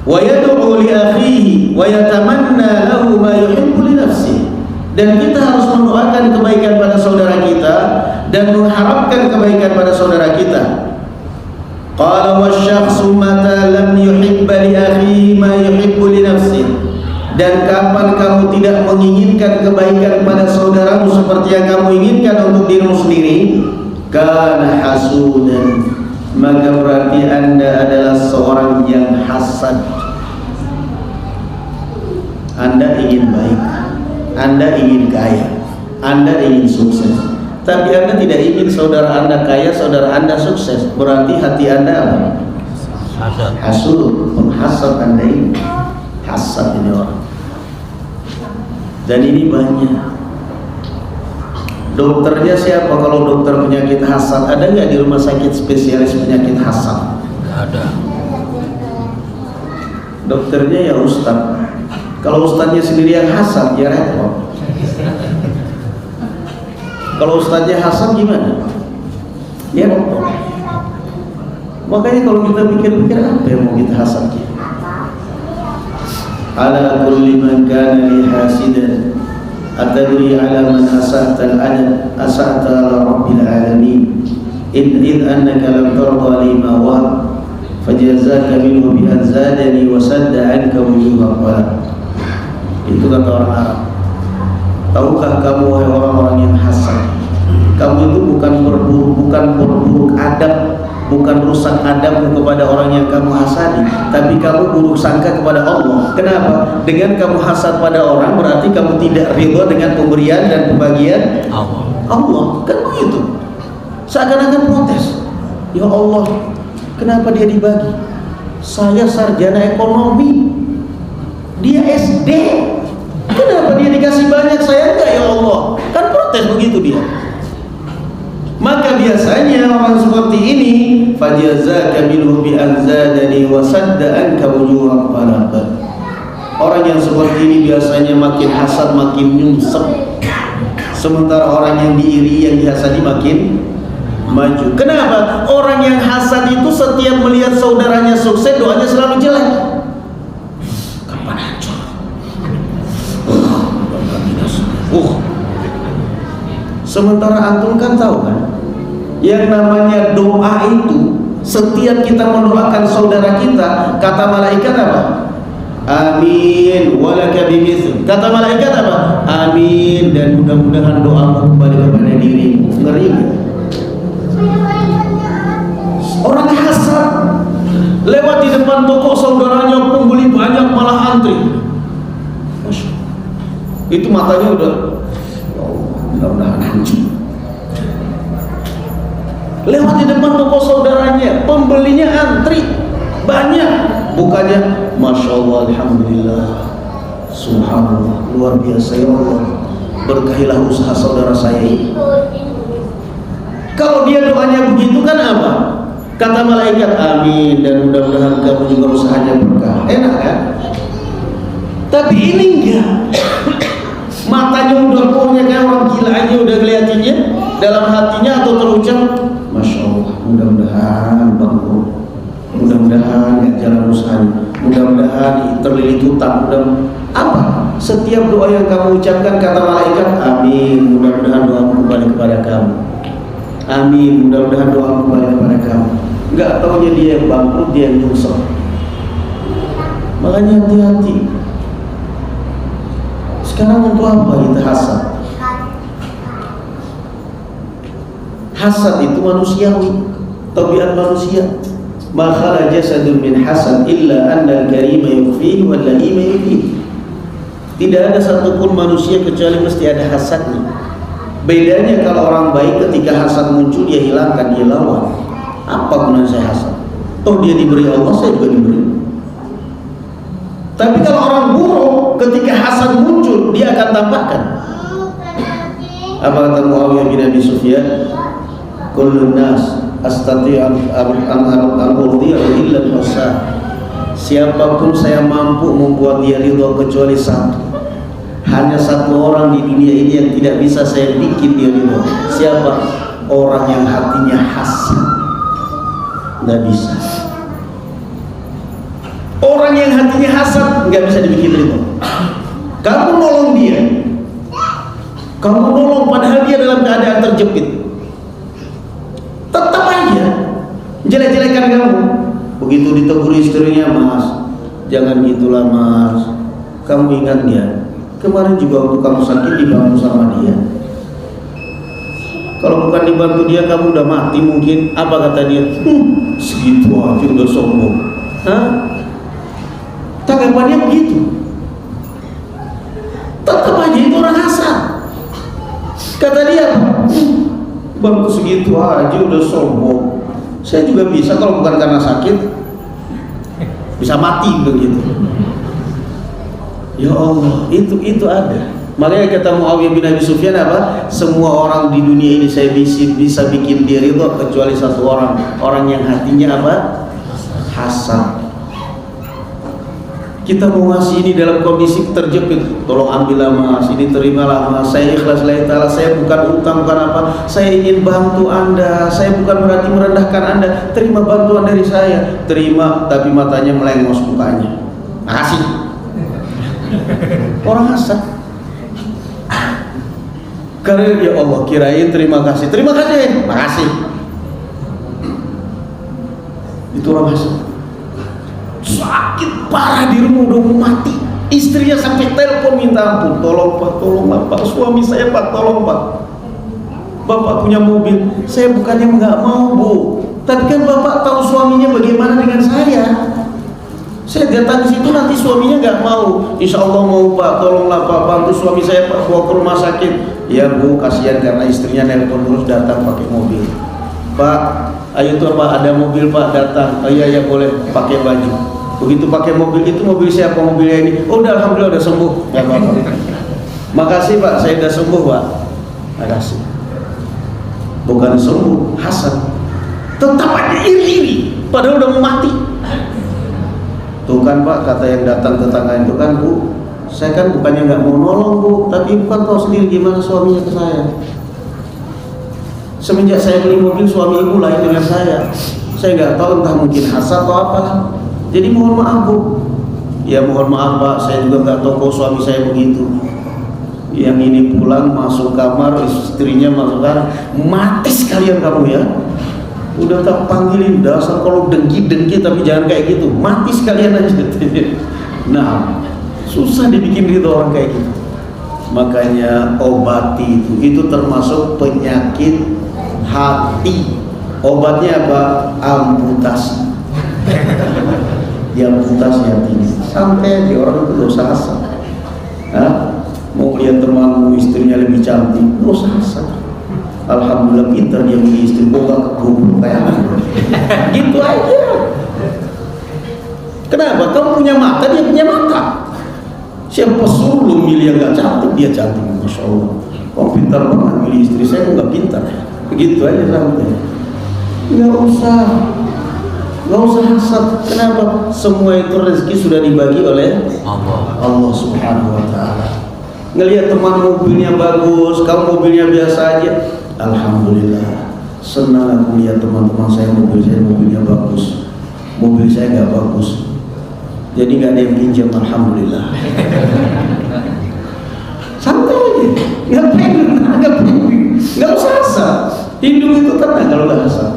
Wa yad'u li akhihi wa yatamanna lahu ma yuhibbu li nafsihi. Dan kita harus mendoakan kebaikan pada saudara kita dan mengharapkan kebaikan pada saudara kita. Qala wasyakhsu mata lam yuhibba li akhihi ma yuhibbu li nafsihi. Dan kapan kamu tidak menginginkan kebaikan pada saudaramu seperti yang kamu inginkan untuk dirimu sendiri, kana hasudan, maka berarti Anda adalah seorang yang hasad. Anda ingin baik, Anda ingin kaya, Anda ingin sukses, tapi Anda tidak ingin saudara Anda kaya, saudara Anda sukses. Berarti hati Anda apa? Hasud, penghasad. Anda ini hasad ini orang. Dan ini banyak. Dokternya siapa kalau dokter penyakit hasad? Ada nggak di rumah sakit spesialis penyakit hasad? Nggak ada. Dokternya ya ustaz. Kalau ustaznya sendiri yang hasad, ya repot. Kalau ustaznya hasad gimana? Ya repot. Makanya kalau kita pikir-pikir, apa yang mau kita hasad? Ala kulli man kana li hasidan atadri ala man asa'ta al-adab asa'ta ala rabbil alamin id annaka lam tarda lima wa fajazaka minhu bi an zadani wa sadda anka wujuhal qalb. Itu kata orang Arab. Tahukah kamu wahai orang-orang yang hasad, kamu itu bukan berburuk adab, bukan rusak adabmu kepada orang yang kamu hasadi, tapi kamu buruk sangka kepada Allah. Kenapa? Dengan kamu hasad pada orang berarti kamu tidak ridha dengan pemberian dan pembagian Allah. Kan begitu. Seakan-akan protes. Ya Allah, kenapa dia dibagi? Saya sarjana ekonomi, dia SD. Kenapa dia dikasih banyak, saya enggak ya Allah? Kan protes begitu dia. Maka biasanya orang seperti ini fajazaka minhu bi anzadani wa sadda anka wujuhal qalb. Orang yang seperti ini biasanya makin hasad makin nyungsep. Sementara orang yang diiri, yang dihasadi makin maju. Kenapa? Orang yang hasad itu setiap melihat saudaranya sukses, doanya selalu jelek. Kapan hancur? Sementara antum kan tahu kan, yang namanya doa itu setiap kita mendoakan saudara kita, kata malaikat apa? Amin walaka bimithli. Kata malaikat apa? Amin, dan mudah-mudahan doamu kembali kepada dirimu. Ngeri. Orang hasad lewat di depan toko saudaranya, pembeli banyak malah antri. Itu matanya udah, ya Allah, mudah-mudahan Lewat di depan toko saudaranya, pembelinya antri banyak, bukannya Masya Allah, Alhamdulillah, Subhanallah, luar biasa ya Allah, berkahilah usaha saudara saya ini. Kalau dia doanya begitu kan apa? Kata malaikat, amin, dan mudah-mudahan kamu juga usahanya berkah. Enak kan? Tapi ini enggak. Matanya udah pokoknya kayak orang gila aja udah ngeliatinnya, dalam hatinya atau terucap, Masya Allah, mudah-mudahan bangkrut, mudah-mudahan ya jalan usahanya, mudah-mudahan terlilit hutang, apa? Setiap doa yang kamu ucapkan kata malaikat, amin, mudah-mudahan doamu kembali kepada kamu. Amin, mudah-mudahan doa kembali kepada kamu. Enggak taunya dia yang bangkrut, dia yang nyungsep. Makanya hati-hati. Sekarang untuk apa kita hasad? Hasad itu manusiawi, tabiat manusia. Ma khala jasadun min hasad illa anna al-karima yufihi wal la'ima yufihi. Tidak ada satupun manusia kecuali mesti ada hasadnya. Bedanya kalau orang baik ketika hasad muncul dia hilangkan, dia lawan. Apa gunanya saya hasad? Toh dia diberi Allah, saya juga diberi. Tapi kalau orang buruk ketika hasad muncul dia akan tampakkan. Apa kata Muawiyah bin Abi Sufyan? Kullun nas astati'u an urdi'a illa al-hasad. Siapapun saya mampu membuat dia ridha kecuali satu. Hanya satu orang di dunia ini yang tidak bisa saya bikin dia ridho. Siapa? Orang yang hatinya hasad. Nggak bisa. Orang yang hatinya hasad nggak bisa dibikin ridho. Kamu nolong dia, kamu nolong padahal dia dalam keadaan terjepit, tetap aja jelek-jelekan kamu. Begitu ditegur istrinya, Mas, jangan gitulah Mas. Kamu ingat dia kemarin juga waktu kamu sakit dibantu sama dia. Kalau bukan dibantu dia kamu udah mati mungkin. Apa kata dia? Segitu aja udah sombong. Hah? Tanggapannya begitu. Tetap aja itu orang hasad. Kata dia, bantu segitu aja udah sombong. Saya juga bisa kalau bukan karena sakit, bisa mati begitu. Ya Allah, itu ada. Makanya kata Muawiyah bin Abi Sufyan apa? Semua orang di dunia ini saya bisa bikin dia ridho kecuali satu orang, orang yang hatinya apa? Hasad. Kita mau ngasih ini dalam kondisi terjepit, tolong ambillah Mas, ini terimalah Mas, saya ikhlas lillahi ta'ala, saya bukan utang, bukan apa, saya ingin bantu Anda, saya bukan berarti merendahkan Anda, terima bantuan dari saya. Terima, tapi matanya melengos mukanya. Makasih. Orang hasad. Karena ya Allah kirain terima kasih, makasih. Itu orang hasad. Sakit parah di rumah, udah mau mati. Istrinya sampai telepon minta ampun, tolong Pak, tolonglah Pak, suami saya Pak, tolong Pak. Bapak punya mobil, saya bukannya nggak mau Bu, tapi kan Bapak tahu suaminya bagaimana dengan saya. Saya datang ke situ nanti suaminya nggak mau. Insya Allah mau Pak, tolonglah Pak, bantu suami saya Pak, bawa ke rumah sakit. Ya Bu, kasihan karena istrinya nelpon terus datang pakai mobil. Pak, ayo tuh Pak, ada mobil Pak datang. Oh iya ya boleh, pakai baju. Begitu pakai mobil itu, mobil siapa? Mobilnya ini. Oh udah, alhamdulillah udah sembuh. Gak apa-apa. Makasih Pak, saya udah sembuh Pak. Makasih. Bukan sembuh, hasad. Tetap aja iri-iri, padahal udah mau mati. Tuh kan Pak, kata yang datang tetangga itu kan, Bu, saya kan bukannya nggak mau nolong Bu, tapi bukan tahu sendiri gimana suaminya ke saya. Semenjak saya beli mobil, suami ibu lain dengan saya nggak tahu, entah mungkin hasad atau apa. Jadi mohon maaf Bu. Ya mohon maaf Pak, saya juga nggak tahu kok suami saya begitu. Yang ini pulang masuk kamar, istrinya masuk kamar, mati sekalian kamu ya. Udah tak panggilin dasar kalau dengki tapi jangan kayak gitu, mati sekalian aja. Nah, susah dibikin gitu orang kayak gitu. Makanya obati itu termasuk penyakit hati. Obatnya apa? Amputasi. Diamputasi hatinya. Sampai di orang itu dosa hasad. Mau lihat temanmu istrinya lebih cantik, dosa hasad. Alhamdulillah pintar dia milih istri, boga keburu kayak gitu aja. Kenapa? Kamu punya mata, dia punya mata. Siapa suruh lu milih yang gak cantik, dia cantik, Masya Allah. Kamu pintar banget milih istri, saya gak pintar. Begitu aja sampai. Gak usah hasad. Kenapa? Semua itu rezeki sudah dibagi oleh Allah Subhanahu wa Ta'ala. Ngelihat teman mobilnya bagus, kamu mobilnya biasa aja, alhamdulillah. Senang aku lihat teman-teman saya mobilnya bagus, mobil saya nggak bagus, jadi nggak ada yang pinjam, alhamdulillah. Santai aja, nggak usah hasad. Hidup itu tenang kalau nggak hasad.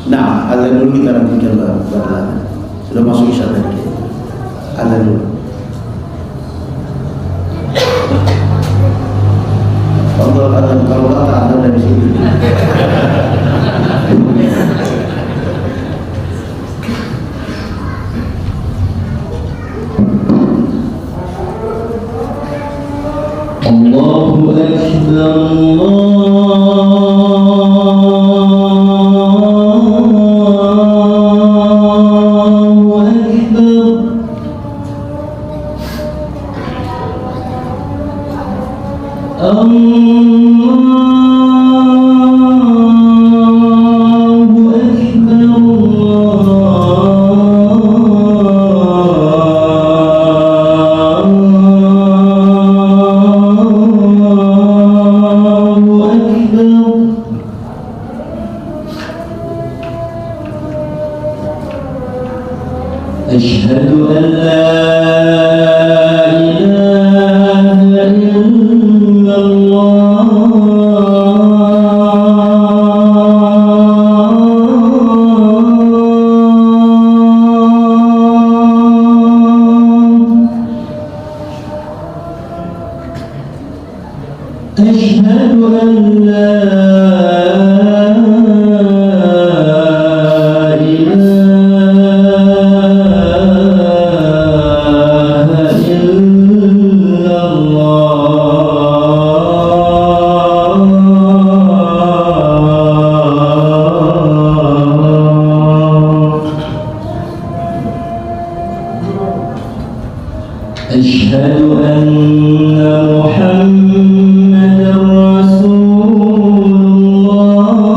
Nah, azan dulu, kita lanjutkan berlalu. Sudah masuk isya tadi. Azan dulu. Kalau azan, kalau kata azan dari sini. Allahu Akbar. أشهد أن لا إله إلا أشهد أن لا أشهد أن محمدا رسول الله.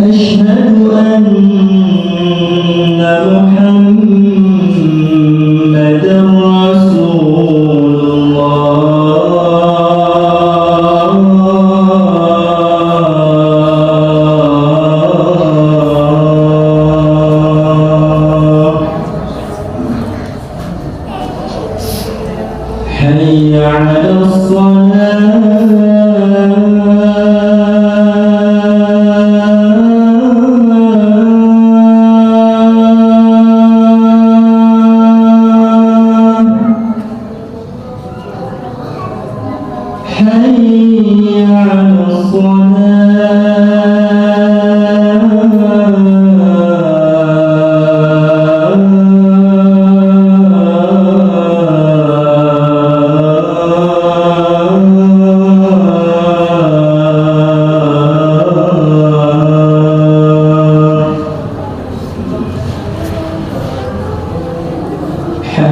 أشهد أن محمدا رسول حي على الصلاة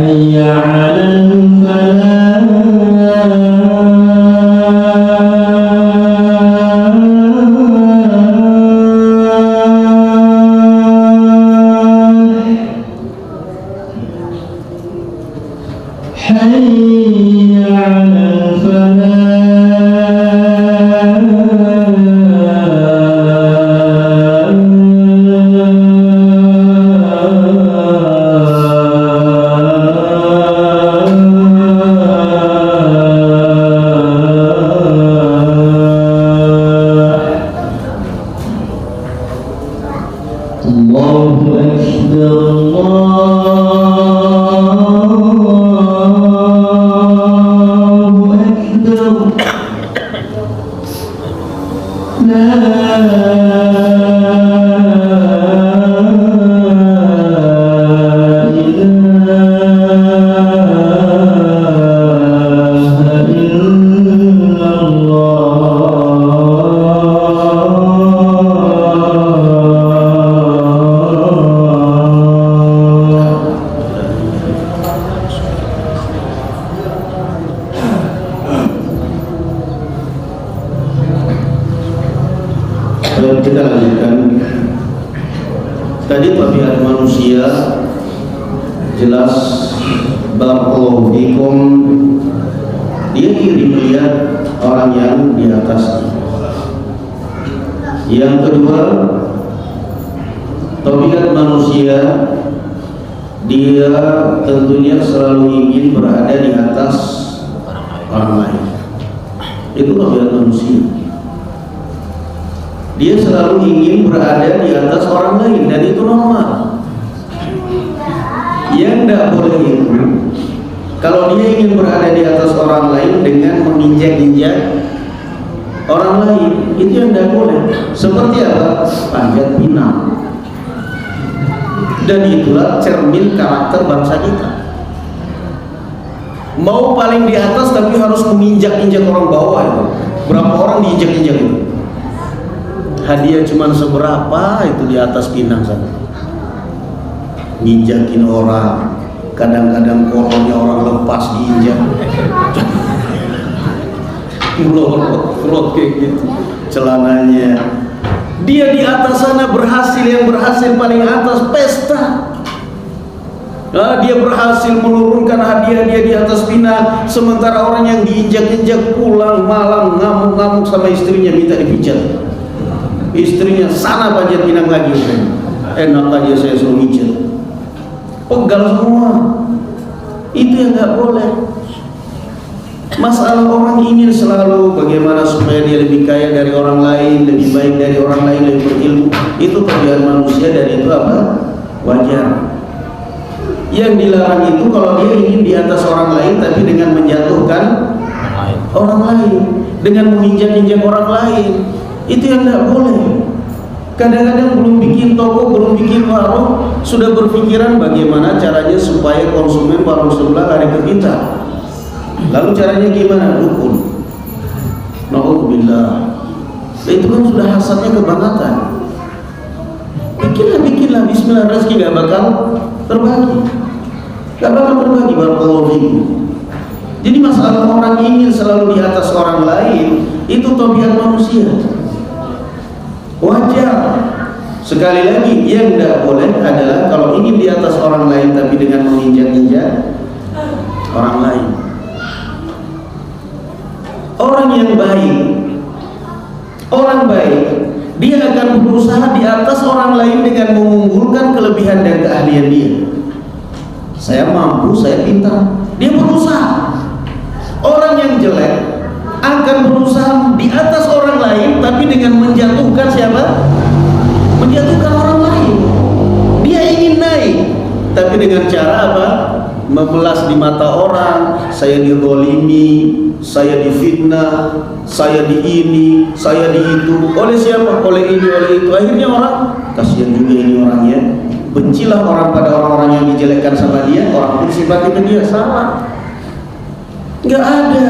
حي على حي على الفلاح حي على الله أكبر الله أكبر لا kita lanjutkan. Tadi tabiat manusia jelas, barakallahu fikum, dia iri melihat orang yang di atasnya. Yang kedua, tabiat manusia dia tentunya selalu ingin berada di atas orang lain. Itu tabiat manusia. Dia selalu ingin berada di atas orang lain, dan itu normal. Yang tidak boleh itu, kalau dia ingin berada di atas orang lain dengan menginjak-injak orang lain, itu yang tidak boleh. Seperti apa? Panjat pinang. Dan itulah cermin karakter bangsa kita. Mau paling di atas tapi harus menginjak-injak orang bawah itu. Berapa orang diinjak-injak itu? Hadiah cuma seberapa itu di atas pinang sana. Nginjakin orang, kadang-kadang kolonnya orang lepas diinjak. Mulot kayak gitu celananya. Dia di atas sana berhasil, yang berhasil paling atas pesta. Nah, dia berhasil menurunkan hadiah dia di atas pinang, sementara orang yang diinjak-injak pulang malam ngamuk-ngamuk sama istrinya minta dipijat. Istrinya sana panjat pinang lagi, enak aja saya suruh mijat, pegal semua. Itu yang nggak boleh. Masalah orang ingin selalu bagaimana supaya dia lebih kaya dari orang lain, lebih baik dari orang lain, lebih berilmu. Itu tabiat manusia dan itu apa? Wajar. Yang dilarang itu kalau dia ingin di atas orang lain tapi dengan menjatuhkan orang lain, dengan menginjak-injak orang lain. Itu yang tidak boleh. Kadang-kadang belum bikin toko, belum bikin warung, sudah berpikiran bagaimana caranya supaya konsumen warung sebelah lari ke kita. Lalu caranya gimana? Dukun. Na'udzubillah. Itu kan sudah hasadnya kebangatan. Bikinlah bismillah, rezeki gak bakal terbagi. Gak bakal terbagi, barakallahu fikum. Jadi masalah orang ingin selalu di atas orang lain, itu tabiat manusia. Wajar. Sekali lagi, yang tidak boleh adalah kalau ingin di atas orang lain tapi dengan menginjak-injak orang lain. Orang yang baik, orang baik, dia akan berusaha di atas orang lain dengan mengunggulkan kelebihan dan keahlian dia. Saya mampu, saya pintar, dia berusaha. Orang yang jelek akan berusaha di atas orang lain tapi dengan menjatuhkan siapa? Menjatuhkan orang lain. Dia ingin naik tapi dengan cara apa? Memelas di mata orang. Saya dizalimi, saya difitnah, saya di ini, saya di itu. Oleh siapa? Oleh ini, oleh itu. Akhirnya orang, kasihan juga ini orangnya. Bencilah orang pada orang-orang yang dijelekkan sama dia. Orang pun simpati ke dia. Salah. Nggak ada.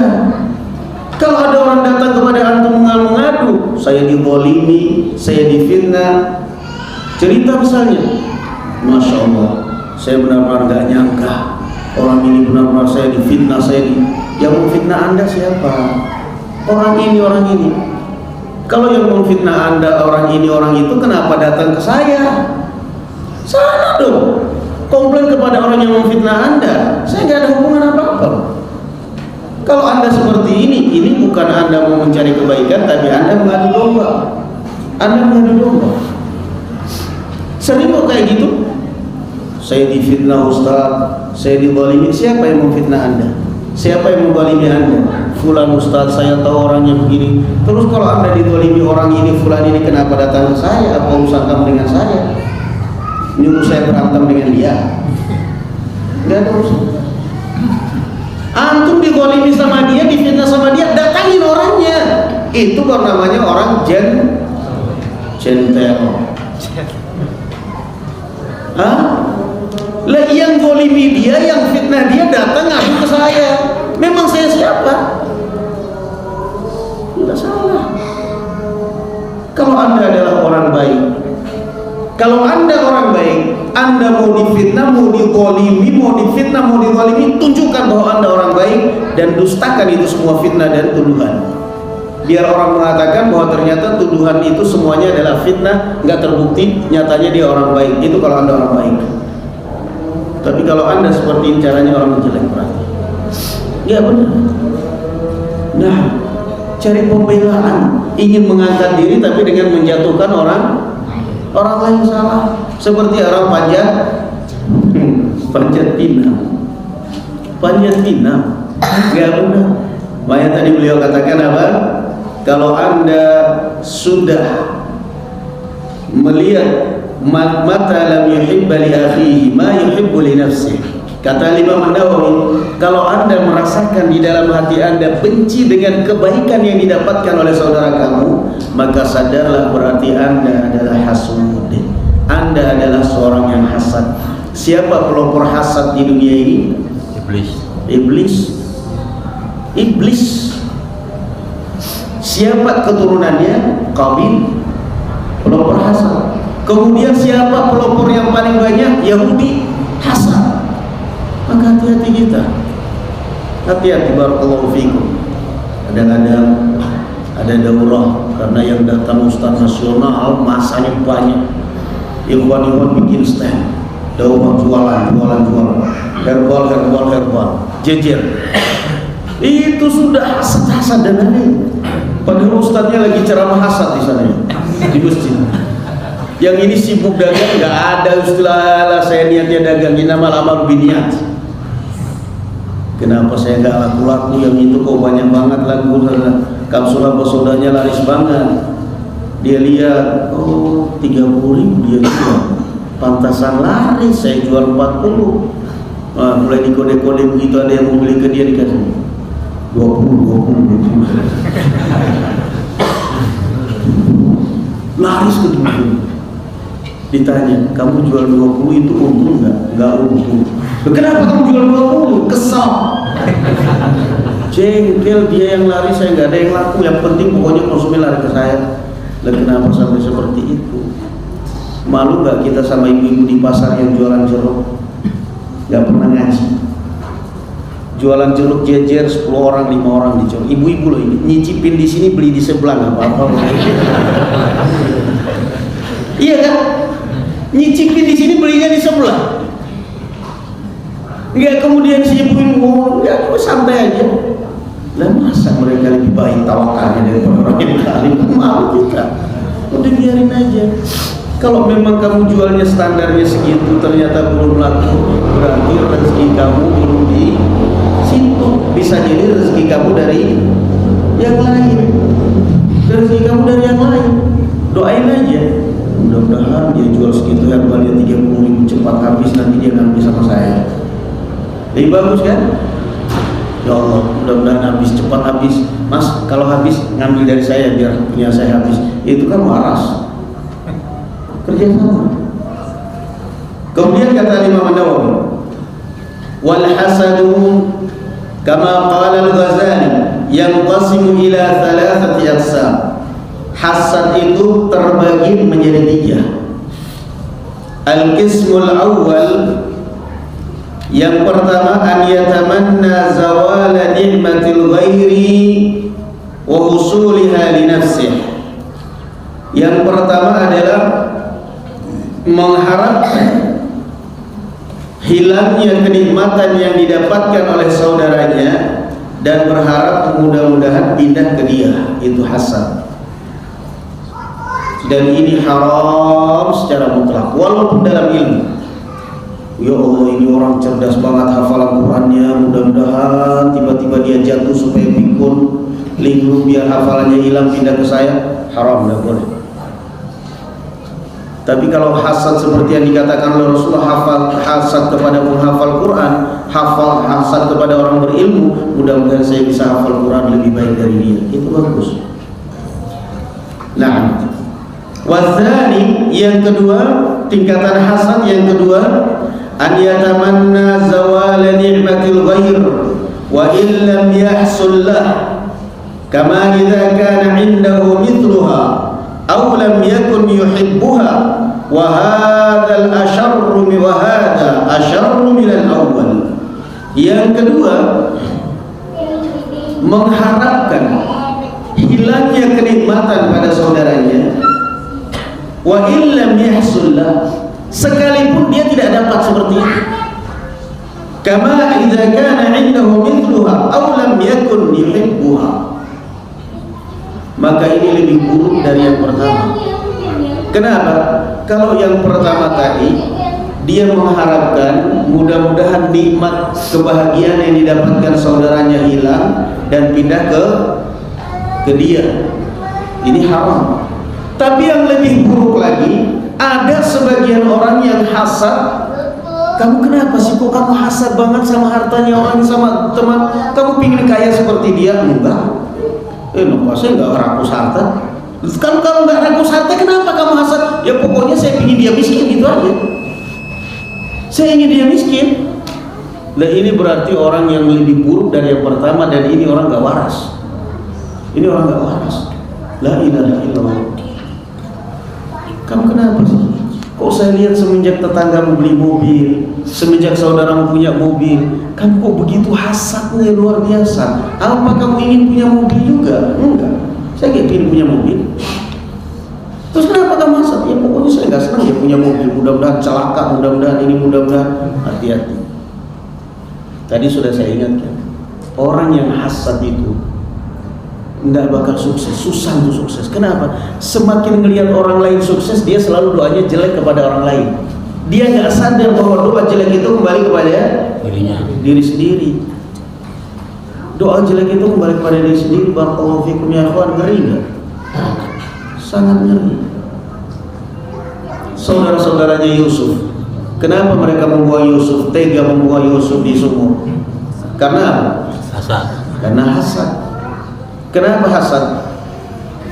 Kalau ada orang datang kepada antum mengadu, saya dizalimi, saya difitnah, cerita misalnya, Masya Allah, saya benar-benar nggak nyangka orang ini benar-benar saya difitnah, yang memfitnah Anda siapa? Orang ini, orang ini. Kalau yang memfitnah Anda orang ini, orang itu, kenapa datang ke saya? Sana dong, komplain kepada orang yang memfitnah Anda. Saya nggak ada hubungan apa-apa. Kalau Anda seperti ini bukan Anda mau mencari kebaikan, tapi Anda mengadu domba. Anda mengadu domba. Sering kok kayak gitu. Saya difitnah Ustaz, saya dizalimi. Siapa yang memfitnah Anda? Siapa yang menzalimi Anda? Fulan Ustaz, saya tahu orangnya begini. Terus kalau Anda dizalimi orang ini, fulan ini, kenapa datang ke saya? Apa urusan kamu dengan saya? Nyuruh saya berantem dengan dia? Nggak ada urusan. Antum dizalimi sama dia, difitnah sama dia, datangin orangnya. Itu baru namanya orang gentle. Hah? Lah yang zalimi dia, yang fitnah dia datang ngadu ke saya. Memang saya siapa? Tidak salah. Kalau Anda adalah orang baik, kalau Anda orang baik, Anda mau difitnah, mau dizalimi, mau difitnah, mau dizalimi, tunjukkan bahwa Anda orang baik dan dustakan itu semua fitnah dan tuduhan. biar orang mengatakan bahwa ternyata tuduhan itu semuanya adalah fitnah, nggak terbukti, nyatanya dia orang baik. Itu kalau Anda orang baik. Tapi kalau Anda seperti ini caranya, orang jelek berarti. Ya benar. Nah, cari pembelaan, ingin mengangkat diri tapi dengan menjatuhkan orang lain salah. Seperti orang panjat pinang, nggak benar. Makanya tadi beliau katakan apa? Kalau Anda sudah melihat mata lam yuhibba li akhihi ma yuhibbu li nafsihi, kata Imam Nawawi, kalau Anda merasakan di dalam hati Anda benci dengan kebaikan yang didapatkan oleh saudara kamu, maka sadarlah berarti Anda adalah hasud. Anda adalah seorang yang hasad. Siapa pelopor hasad di dunia ini? Iblis. Siapa keturunannya? Qabil, pelopor hasad. Kemudian siapa pelopor yang paling banyak? Yahudi, hasad. Maka hati-hati kita. Hati-hati, barakallahu fikum. Kadang-kadang ada daurah karena yang datang ustaz nasional masanya banyak. Ikhwan-ikhwan bikin stand, daurah jualan, herbal, jejer. Itu sudah hasad dan aneh. Padahal ustaznya lagi ceramah hasad di sana di masjid. Yang ini sibuk dagang, nggak ada istilah saya niatnya dagang, ini nama biniat. Kenapa saya nggak laku-laku? Yang itu kok banyak banget laku, kapsul sodanya laris banget. Dia lihat, oh 30.000 dia jual, pantasan laris, saya jual 40. Nah, mulai dikode-kode begitu, ada yang mau beli ke dia dikasih 20. Laris ke 20. Ditanya, kamu jual 20 itu untung nggak? Nggak untung. Kenapa kamu jual 20? Kesal. Jengkel dia yang lari, saya nggak ada yang laku. Yang penting pokoknya konsumen lari ke saya. Dan kenapa sampai seperti itu? Malu nggak kita sama ibu-ibu di pasar yang jualan jeruk? Nggak pernah ngaji. Jualan jeruk jejer 10 orang, 5 orang dijual. Ibu-ibu loh ini, nyicipin di sini, beli di sebelah, nggak apa-apa. Iya kan? Nyicipin di sini, belinya di sebelah. Enggak, kemudian si ibu-ibu ngomong, ya santai aja. Lah masa mereka lebih baik tawakalnya daripada orang yang kali? Malu kita. Udah biarin aja. Kalau memang kamu jualnya standarnya segitu ternyata belum laku, berarti rezeki kamu belum di situ. Bisa jadi rezeki kamu dari yang lain. Rezeki kamu dari yang lain. Doain aja. Mudah-mudahan dia jual segitu herbalnya 30.000 cepat habis, nanti dia ngambil sama saya. Lebih bagus kan? Ya Allah, mudah-mudahan habis, cepat habis. Mas, kalau habis ngambil dari saya biar punya saya habis. Itu kan waras. Kerja sama. Kemudian kata Imam Nawawi, wal hasadu kama qala al-Ghazali yanqasimu ila 3 aqsam. Hasad itu terbagi menjadi 3. Al-qismul awwal, yang pertama, an yatamanna zawala ni'matil ghairi wa husuliha li nafsihi. Yang pertama adalah mengharapkan hilangnya kenikmatan yang didapatkan oleh saudaranya dan berharap mudah-mudahan pindah ke dia. Itu hasad. Dan ini haram secara mutlak walaupun dalam ilmu. Ya Allah, ini orang cerdas banget hafalan Qurannya, mudah-mudahan tiba-tiba dia jatuh supaya pikun linglung biar hafalannya hilang pindah ke saya. Haram, tidak boleh. Tapi kalau hasad seperti yang dikatakan oleh Rasulullah, hafal hasad kepada penghafal Quran, hafal hasad kepada orang berilmu, mudah-mudahan saya bisa hafal Quran lebih baik dari dia. Itu bagus. Nah, wathani, yang kedua, tingkatan hasad yang kedua, an yatamanna zawala ni'matil ghair wa illam yahsul lah, kama idza kana 'indahu mithluha aw lam yakun yuhibbuha wa hadha al-asharru wa hadha asharru min al-awwal. Yang kedua, mengharapkan hilangnya kenikmatan pada saudaranya, wa illam yahsullah, sekalipun dia tidak dapat seperti itu, kama idza kana 'indahu mithluha aw lam yakun yuhibbuha, maka ini lebih buruk dari yang pertama. Kenapa? Kalau yang pertama tadi dia mengharapkan mudah-mudahan nikmat kebahagiaan yang didapatkan saudaranya hilang dan pindah ke dia, ini haram. Tapi yang lebih buruk lagi, ada sebagian orang yang hasad. Kamu kenapa sih kok kamu hasad banget sama hartanya orang, sama teman kamu pingin kaya seperti dia? Enggak. Saya enggak rakus harta. Kalau enggak rakus harta, kenapa kamu hasad? Ya pokoknya saya pingin dia miskin, gitu aja. Saya ingin dia miskin. Nah ini berarti orang yang lebih buruk dari yang pertama, dan ini orang enggak waras. Ini orang enggak waras. La ilaha illallah. Kamu kenapa sih? Kok saya lihat semenjak tetanggamu beli mobil, semenjak saudaramu punya mobil, kamu kok begitu hasadnya luar biasa. Apa kamu ingin punya mobil juga? Enggak, saya nggak ingin punya mobil. Terus kenapa kamu hasad? Ya pokoknya saya nggak senang dia punya mobil. Mudah-mudahan celaka, mudah-mudahan ini, mudah-mudahan. Hati-hati. Tadi sudah saya ingatkan, orang yang hasad itu nggak bakal sukses, susah untuk sukses. Kenapa? Semakin ngelihat orang lain sukses, dia selalu doanya jelek kepada orang lain. Dia nggak sadar bahwa doa jelek itu kembali kepada diri sendiri. Doa jelek itu kembali kepada diri sendiri. Barakallahu fikum ya akhwan. Ngeri nggak? Sangat ngeri. Saudara-saudaranya Yusuf, kenapa mereka membuang Yusuf, tega membuang Yusuf di sumur? Karena apa? Hasad. Karena hasad. Kenapa hasad?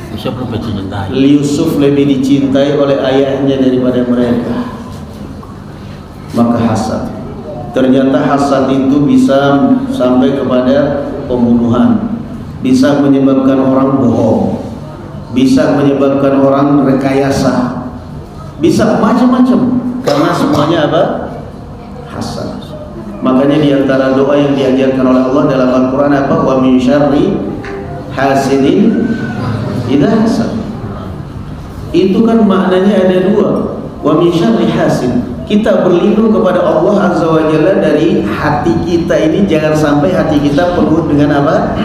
Yusuf lebih dicintai. Yusuf lebih dicintai oleh ayahnya daripada mereka, maka hasad. Ternyata hasad itu bisa sampai kepada pembunuhan, bisa menyebabkan orang bohong, bisa menyebabkan orang rekayasa, bisa macam-macam, karena semuanya apa? Hasad. Makanya di antara doa yang diajarkan oleh Allah dalam Al-Quran apa? Wa min syarri hasidin idza hasad. Itu kan maknanya ada dua. Wa min syarri hasid, kita berlindung kepada Allah Azza wa Jalla dari hati kita ini, jangan sampai hati kita penuh dengan apa?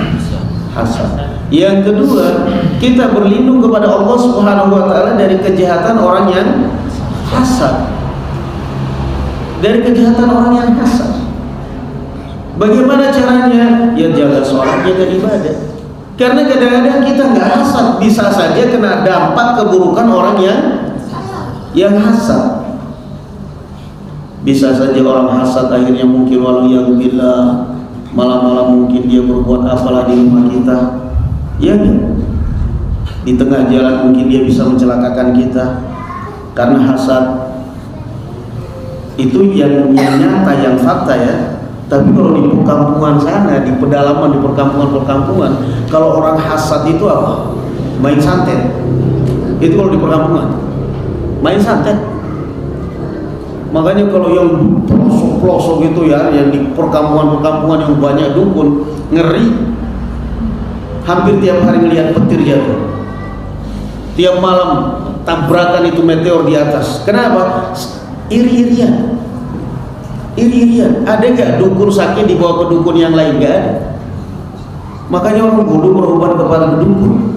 Hasad. Yang kedua, kita berlindung kepada Allah Subhanahu wa taala dari kejahatan orang yang hasad. Dari kejahatan orang yang hasad. Bagaimana caranya? Ya jaga sholat, jaga ibadah. Karena kadang-kadang kita nggak hasad, bisa saja kena dampak keburukan orang yang hasad. Bisa saja orang hasad akhirnya mungkin walau yang bila malam-malam mungkin dia berbuat apalah di rumah kita, ya kan? Di tengah jalan mungkin dia bisa mencelakakan kita karena hasad. Itu yang nyata, yang fakta ya. Tapi kalau di perkampungan sana, di pedalaman, di perkampungan, kalau orang hasad itu apa? Main santet. Itu kalau di perkampungan, main santet. Makanya kalau yang pelosok-pelosok gitu ya, yang di perkampungan yang banyak dukun, ngeri. Hampir tiap hari ngelihat petir jatuh. Tiap malam tabrakan itu meteor di atas. Kenapa? Iri-irian. Ada gak dukun sakit dibawa ke dukun yang lain? Gak ada. Makanya orang bodoh berobat kepada dukun.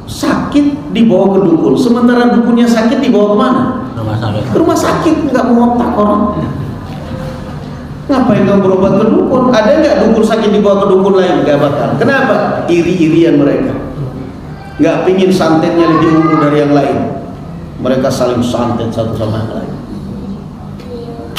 Sakit dibawa ke dukun, sementara dukunnya sakit dibawa kemana? Rumah sakit. Nggak mau otak orang. Ngapain kamu berobat ke dukun? Ada nggak dukun sakit dibawa ke dukun lain? Nggak bakal. Kenapa? Iri-irian mereka. Nggak pingin santetnya lebih unggul dari yang lain. Mereka saling santet satu sama yang lain.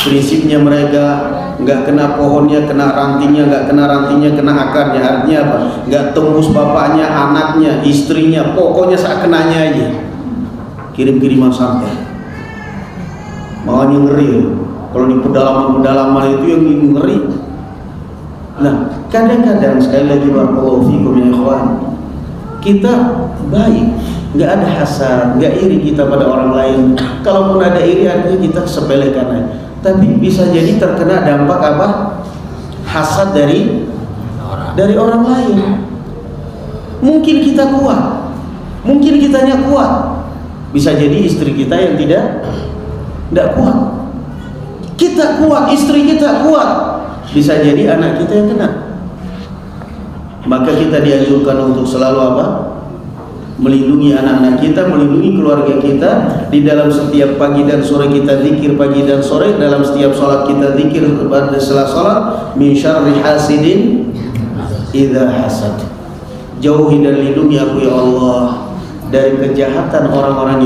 Prinsipnya mereka nggak kena pohonnya, kena rantingnya, nggak kena rantingnya, kena akarnya. Artinya apa? Nggak tembus bapaknya, anaknya, istrinya, pokoknya saat kenanya aja. Kirim-kiriman santet. Makanya ngeri. Kalau di pedalaman itu yang ngeri. Nah, kadang-kadang sekali lagi barakallahu fikum ya ikhwan, kita baik, nggak ada hasad, nggak iri kita pada orang lain. Kalaupun ada iri, artinya kita sepelekan aja. Tapi bisa jadi terkena dampak apa? Hasad dari orang lain. Mungkin kita kuat, mungkin kitanya kuat, bisa jadi istri kita yang tidak kuat. Kita kuat, istri kita kuat, bisa jadi anak kita yang kena. Maka kita dianjurkan untuk selalu apa? Melindungi anak-anak kita, melindungi keluarga kita. Di dalam setiap pagi dan sore kita zikir pagi dan sore, dalam setiap sholat kita zikir pada setelah sholat. Min syarri hasidin idza hasad. Jauhi dan lindungi aku ya Allah dari kejahatan orang-orang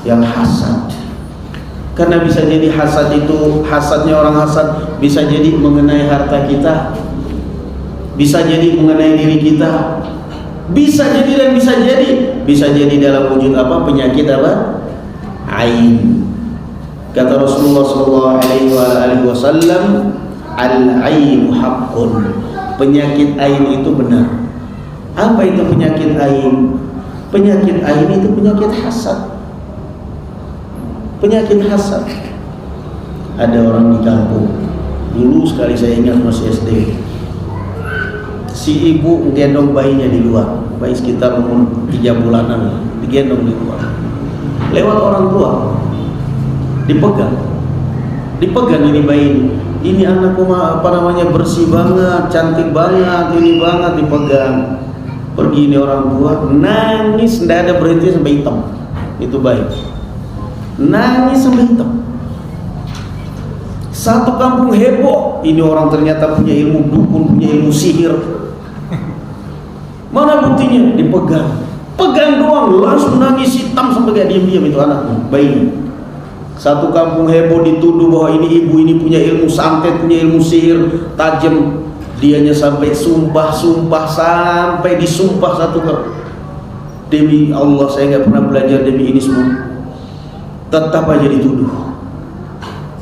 yang hasad. Karena bisa jadi hasad itu, hasadnya orang hasad bisa jadi mengenai harta kita, bisa jadi mengenai diri kita, bisa jadi dan bisa jadi dalam wujud apa? Penyakit apa? Ain. Kata Rasulullah sallallahu alaihi wasallam, al-ainu haqqun. Penyakit ain itu benar. Apa itu penyakit ain? Penyakit ain itu penyakit hasad. Penyakit hasad. Ada orang di kampung, dulu sekali saya ingat masih SD, si ibu gendong bayinya di luar, bayi sekitar umur 3 bulanan, digendong di luar. Lewat orang tua, dipegang ini bayi ini anakku apa namanya, bersih banget, cantik banget, ini banget, dipegang. Pergi ini orang tua, nangis, tidak ada berhenti sampai hitam. Itu bayi nangis sampai hitam. Satu kampung heboh, ini orang ternyata punya ilmu dukun, punya ilmu sihir. Mana buktinya? Dipegang, pegang doang langsung nangis hitam sampai kayak diam-diam itu anaknya, bayi. Satu kampung heboh, dituduh bahwa ini ibu ini punya ilmu santet, punya ilmu sihir tajam. Dianya sampai sumpah sampai disumpah satu kali, demi Allah saya nggak pernah belajar demi ini semua. Tetap aja dituduh.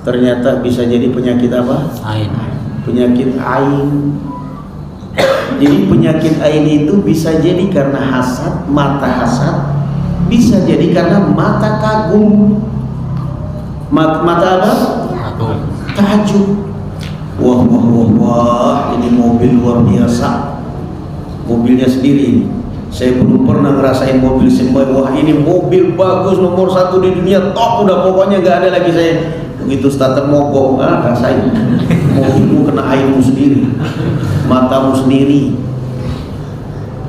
Ternyata bisa jadi penyakit apa? Ain. Penyakit ain. Jadi penyakit ain itu bisa jadi karena hasad, mata hasad, bisa jadi karena mata kagum. Mata apa? Kagum. Takjub. Wah, ini mobil luar biasa. Mobilnya sendiri ini. Saya belum pernah ngerasain mobil semewah ini. Mobil bagus, nomor 1 di dunia, top, udah pokoknya gak ada lagi saya. Begitu starter mogok, rasain. Mobilmu kena airmu sendiri, matamu sendiri.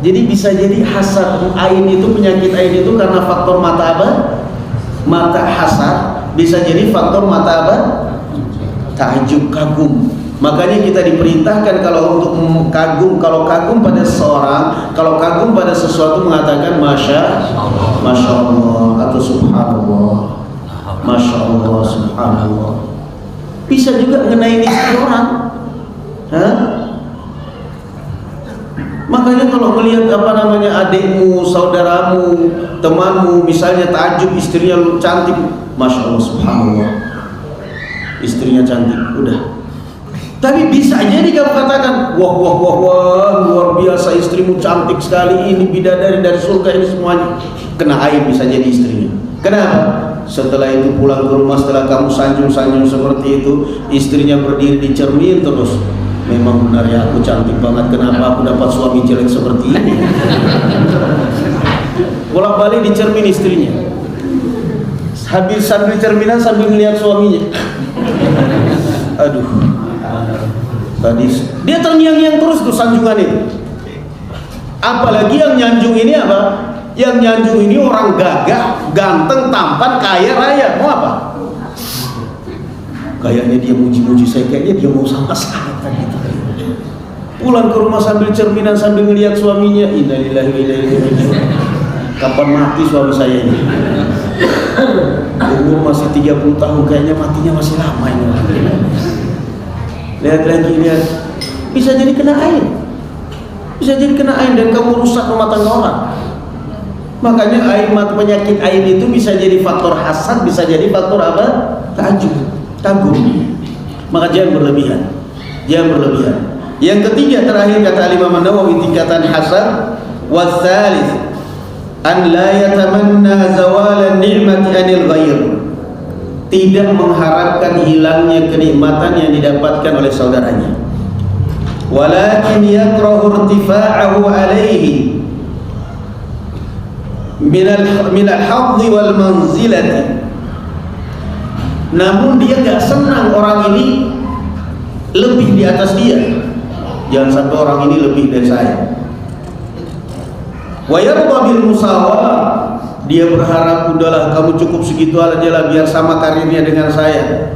Jadi bisa jadi hasad ain itu, penyakit ain itu karena faktor mata apa? Mata hasad. Bisa jadi faktor mata apa? Takjub, kagum. Makanya kita diperintahkan kalau untuk kagum, kalau kagum pada seseorang, kalau kagum pada sesuatu mengatakan masya Allah atau subhanallah, masya Allah, subhanallah. Bisa juga mengenai istri orang. Makanya kalau melihat apa namanya adikmu, saudaramu, temanmu, misalnya takjub istrinya cantik, masya Allah, subhanallah, istrinya cantik, udah. Tapi bisa jadi kamu katakan, wah, luar biasa istrimu cantik sekali, ini bidadari dari surga, ini semuanya. Kena aib bisa jadi istrinya. Kenapa? Setelah itu pulang ke rumah, setelah kamu sanjung-sanjung seperti itu, istrinya berdiri di cermin terus. Memang benar ya, aku cantik banget, kenapa aku dapat suami jelek seperti ini? Bolak-balik di cermin istrinya. Sambil cerminan sambil melihat suaminya. Aduh. Tadi dia terngiang-ngiang terus tuh sanjungan itu. Apalagi yang nyanjung ini apa? Yang nyanjung ini orang gagah, ganteng, tampan, kaya raya. Mau apa? Kayaknya dia muji-muji saya, kayaknya dia mau sama saya gitu. Pulang ke rumah sambil cerminan, sambil melihat suaminya. Innalillahi wa inna ilaihi raji'un. Kapan mati suami saya ini? Umur masih 30 tahun, kayaknya matinya masih lama ini. Lihat lagi, bisa jadi kena air, bisa jadi kena air dan kamu rusak rumah tangga orang. Makanya air, penyakit air itu bisa jadi faktor hasad, bisa jadi faktor apa? Takjub, kagum. Maka jangan berlebihan, jangan berlebihan. Yang ketiga terakhir kata Imam Nawawi tingkatan hasad, wasalis an la yatamanna zawalan ni'mati anil ghair. Tidak mengharapkan hilangnya kenikmatan yang didapatkan oleh saudaranya. walakin yakrahu irtifa'ahu alaihi min al-hadhi wal manzilati. Namun dia gak senang orang ini lebih di atas dia. Jangan sampai orang ini lebih dari saya. Wa yarda bil musawah. Dia berharap udahlah kamu cukup segitu aja lah biar sama karirnya dengan saya.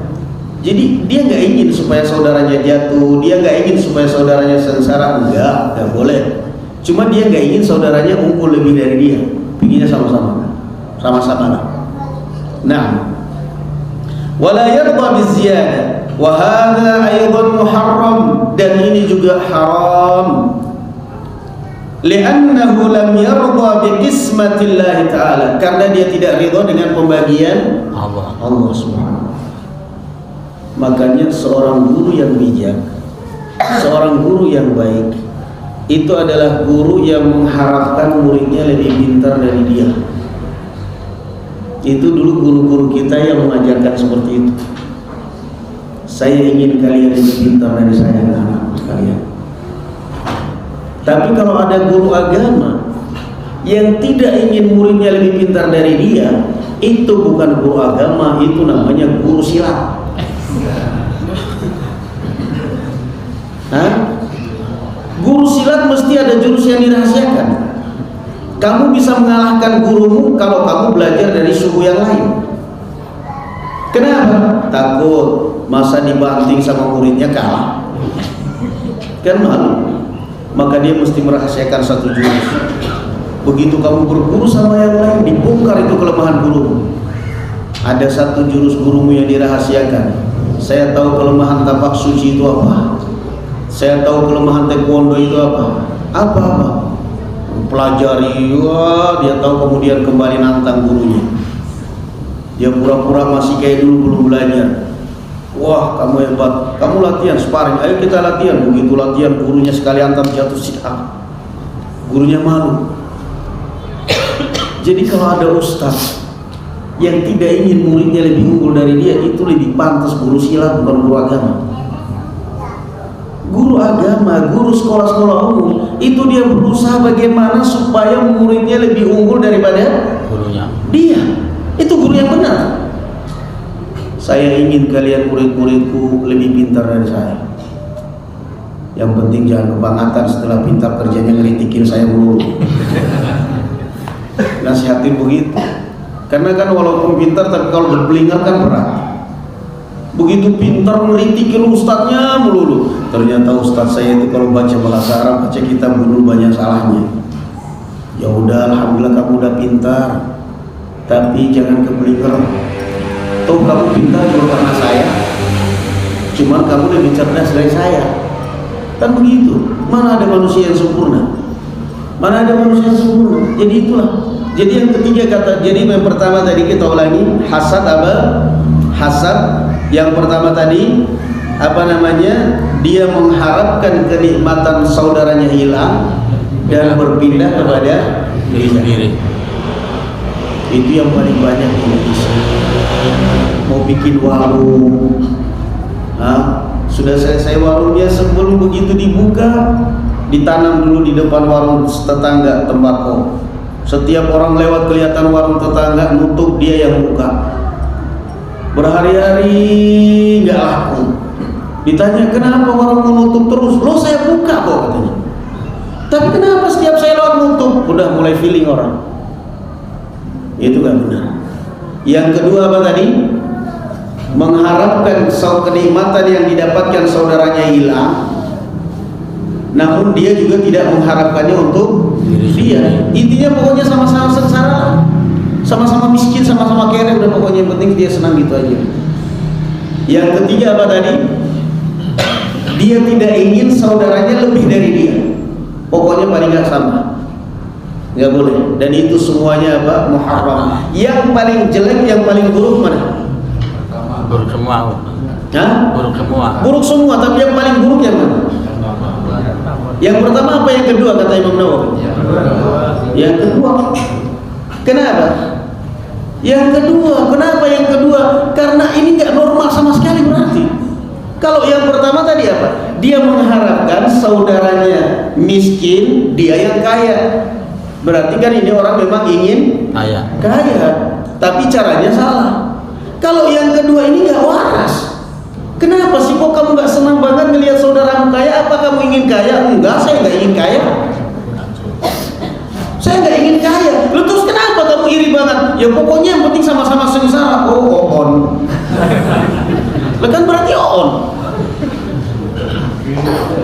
Jadi dia nggak ingin supaya saudaranya jatuh, dia nggak ingin supaya saudaranya sengsara, nggak boleh. Cuma dia nggak ingin saudaranya unggul lebih dari dia, pinginnya sama-sama lah. Nah, wala yarda biziyadah, wa hadha aidan muharram, dan ini juga haram. Li'annahu lam yarda bi qismatillah ta'ala, karena dia tidak ridha dengan pembagian Allah Subhanahu. Makanya seorang guru yang bijak, seorang guru yang baik, itu adalah guru yang mengharapkan muridnya lebih pintar dari dia. Itu dulu guru-guru kita yang mengajarkan seperti itu. Saya ingin kalian lebih pintar dari saya, anak sekalian. Tapi kalau ada guru agama yang tidak ingin muridnya lebih pintar dari dia, itu bukan guru agama, itu namanya guru silat. Guru silat mesti ada jurus yang dirahasiakan. Kamu bisa mengalahkan gurumu kalau kamu belajar dari suku yang lain. Kenapa? Takut masa dibanting sama muridnya kalah, kan malu. Maka dia mesti merahasiakan satu jurus. Begitu kamu berguru sama yang lain, dibongkar itu kelemahan gurumu. Ada satu jurus gurumu yang dirahasiakan. Saya tahu kelemahan tapak suci itu apa. Saya tahu kelemahan taekwondo itu apa. Apa-apa. Pelajari, wah, dia tahu, kemudian kembali nantang gurunya. Dia pura-pura masih kayak dulu belum belajar. Wah, kamu hebat, kamu latihan sparring, ayo kita latihan. Begitu latihan, gurunya sekali antar jatuh sidak, gurunya malu. Jadi kalau ada ustaz yang tidak ingin muridnya lebih unggul dari dia, itu lebih pantas guru silat, bukan guru agama. Guru agama, guru sekolah-sekolah umum, itu dia berusaha bagaimana supaya muridnya lebih unggul daripada gurunya. Dia, itu guru yang benar. Saya ingin kalian murid-muridku lebih pintar dari saya. Yang penting jangan kebangetan, setelah pintar kerjanya ngeritikin saya melulu. Nasihatin begitu. Karena kan walaupun pintar, tapi kalau berbelingar kan berat. Begitu pintar ngeritikin ustadznya melulu. Ternyata ustadz saya itu kalau baca bahasa Arab, baca kitab dulu banyak salahnya. Ya udah, alhamdulillah kamu udah pintar, tapi jangan keblinger. Toh kamu pintar juga karena saya, cuman kamu lebih cerdas dari saya. Kan begitu. Mana ada manusia yang sempurna? Mana ada manusia yang sempurna? Jadi itulah. Jadi yang ketiga kata, jadi yang pertama tadi kita ulangi, hasad apa? Hasad. Yang pertama tadi apa namanya? Dia mengharapkan kenikmatan saudaranya hilang dan berpindah kepada diri sendiri. Itu yang paling banyak di Indonesia. Mau bikin warung, sudah selesai warungnya, sebelum begitu dibuka, ditanam dulu di depan warung tetangga tembakau. Setiap orang lewat kelihatan warung tetangga, nutup, dia yang buka. Berhari-hari nggak laku. Ditanya kenapa warung nutup terus? Loh, saya buka kok, katanya. Tapi kenapa setiap saya lewat nutup? Udah mulai feeling orang. Itu gak benar. Yang kedua apa tadi? Mengharapkan kenikmatan yang didapatkan saudaranya hilang, namun dia juga tidak mengharapkannya untuk dia. Intinya pokoknya sama-sama sengsara, sama-sama miskin, sama-sama kere, udah pokoknya yang penting dia senang gitu aja. Yang ketiga apa tadi? Dia tidak ingin saudaranya lebih dari dia, pokoknya paling gak sama. Nggak boleh. Dan itu semuanya apa? Muharram. Yang paling jelek, yang paling buruk mana? Buruk semua. Hah? Buruk semua. Buruk semua, tapi yang paling buruk yang mana? Yang pertama apa, yang kedua kata Imam Nawawi? Yang kedua. Kenapa? Yang kedua. Kenapa yang kedua? Karena ini nggak normal sama sekali berarti. Kalau yang pertama tadi apa? Dia mengharapkan saudaranya miskin, dia yang kaya. Berarti kan ini orang memang ingin kaya, tapi caranya salah. Kalau yang kedua ini gak waras. Kenapa sih kok kamu gak senang banget melihat saudaramu kaya? Apa kamu ingin kaya? Enggak, saya gak ingin kaya. Saya gak ingin kaya. Lalu terus kenapa kamu iri banget? Ya pokoknya yang penting sama-sama sengsara. Oh, on. Kan berarti on.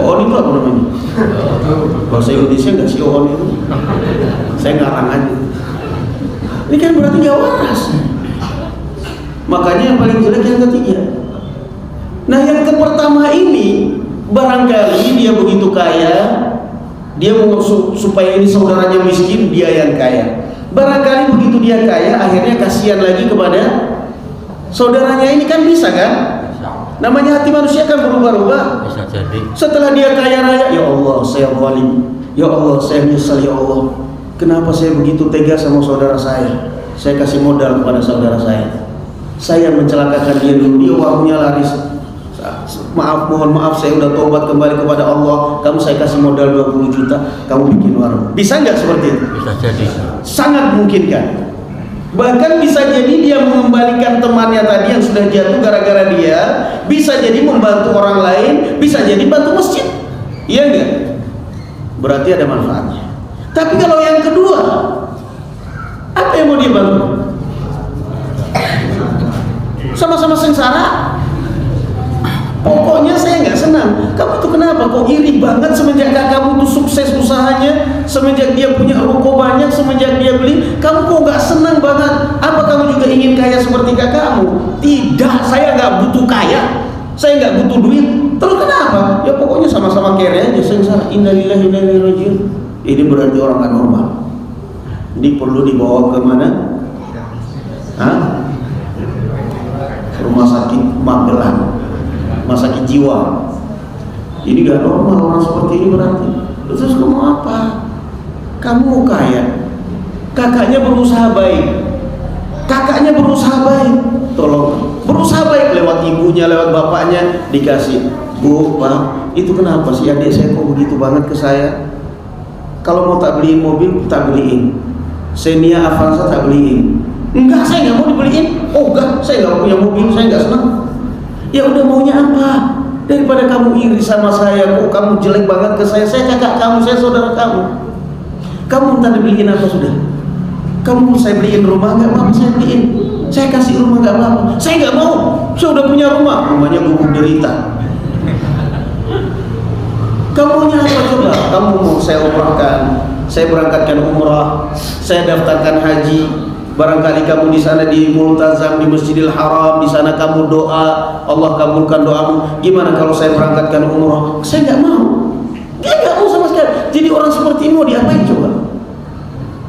On itu apa namanya? Bahasa Indonesia nggak sih on itu? Saya ngarang aja. Ini kan berarti nggak waras. Makanya yang paling jelek yang ketiga. Nah yang pertama ini barangkali dia begitu kaya, dia mau supaya ini saudaranya miskin, dia yang kaya. Barangkali begitu dia kaya, akhirnya kasihan lagi kepada saudaranya ini, kan bisa kan? Namanya hati manusia kan berubah-ubah. Bisa jadi. Setelah dia kaya raya, ya Allah saya zalim, ya Allah saya menyesal, ya Allah kenapa saya begitu tega sama saudara saya kasih modal kepada saudara saya mencelakakan dia dulu, dia warungnya laris, mohon maaf saya udah tobat kembali kepada Allah, saya kasih modal 20 juta, kamu bikin warung. Bisa nggak seperti itu? Bisa jadi. Sangat mungkin kan? Bahkan bisa jadi dia mengembalikan temannya tadi yang sudah jatuh gara-gara dia, bisa jadi membantu orang lain, bisa jadi bantu masjid. Iya enggak? Berarti ada manfaatnya. Tapi kalau yang kedua, apa yang mau dia bantu? Sama-sama sengsara. Pokoknya saya nggak senang. Kamu tuh kenapa kok iri banget semenjak kamu tuh sukses usahanya, semenjak dia punya ruko banyak, semenjak dia beli, kamu kok nggak senang banget? Apa kamu juga ingin kaya seperti kakakmu? Tidak, saya nggak butuh kaya, saya nggak butuh duit. Terus kenapa? Ya pokoknya sama-sama kere aja, sengsara. Innalillahi wa inna ilaihi raji'un. Ini berarti orang nggak normal. Ini perlu dibawa ke mana? Hah? Rumah sakit Magelang, rumah sakit jiwa. Ini gak normal orang seperti ini berarti. Terus kamu apa? Kamu mau kaya, kakaknya berusaha baik, tolong berusaha baik lewat ibunya, lewat bapaknya, dikasih. Bu, Pak, itu kenapa sih adik saya kok begitu banget ke saya? Kalau mau tak beliin mobil, tak beliin. Xenia Avanza tak beliin. Enggak, saya nggak mau dibeliin. Oh enggak, saya nggak punya mobil, saya nggak senang. Ya udah, maunya apa? Daripada kamu iri sama saya, kok kamu jelek banget ke saya kakak kamu, saya saudara kamu. Kamu minta dibeliin apa sudah? Kamu mau saya beliin rumah, nggak apa-apa saya beliin. Saya kasih rumah, nggak apa-apa. Saya nggak mau, saya udah punya rumah, rumahnya gubuk derita. Kamu maunya apa coba? Kamu mau saya umrahkan, saya berangkatkan umrah, saya daftarkan haji. Barangkali kamu di sana di Multazam, di Masjidil Haram, di sana kamu doa, Allah kabulkan doamu. Gimana kalau saya berangkatkan umrah? Saya nggak mau. Dia nggak mau sama sekali. Jadi orang seperti ini mau diapain coba?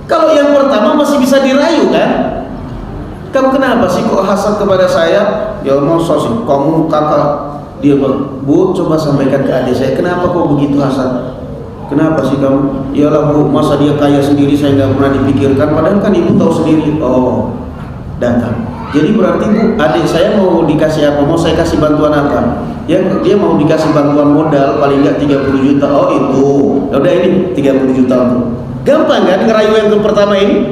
Kalau yang pertama masih bisa dirayu kan? Kamu kenapa sih kok hasad kepada saya? Ya masa sih kamu kakak dia, Bu, coba sampaikan ke adik saya, kenapa kok begitu hasad? Kenapa sih kamu? Iyalah Bu, masa dia kaya sendiri saya nggak pernah dipikirkan, padahal kan ibu tahu sendiri. Oh, datang. Jadi berarti Bu, adik saya mau dikasih apa? Mau saya kasih bantuan apa? Ya, dia mau dikasih bantuan modal paling nggak 30 juta. Oh itu, ya udah ini 30 juta untuk. Gampang kan ngerayu yang pertama ini?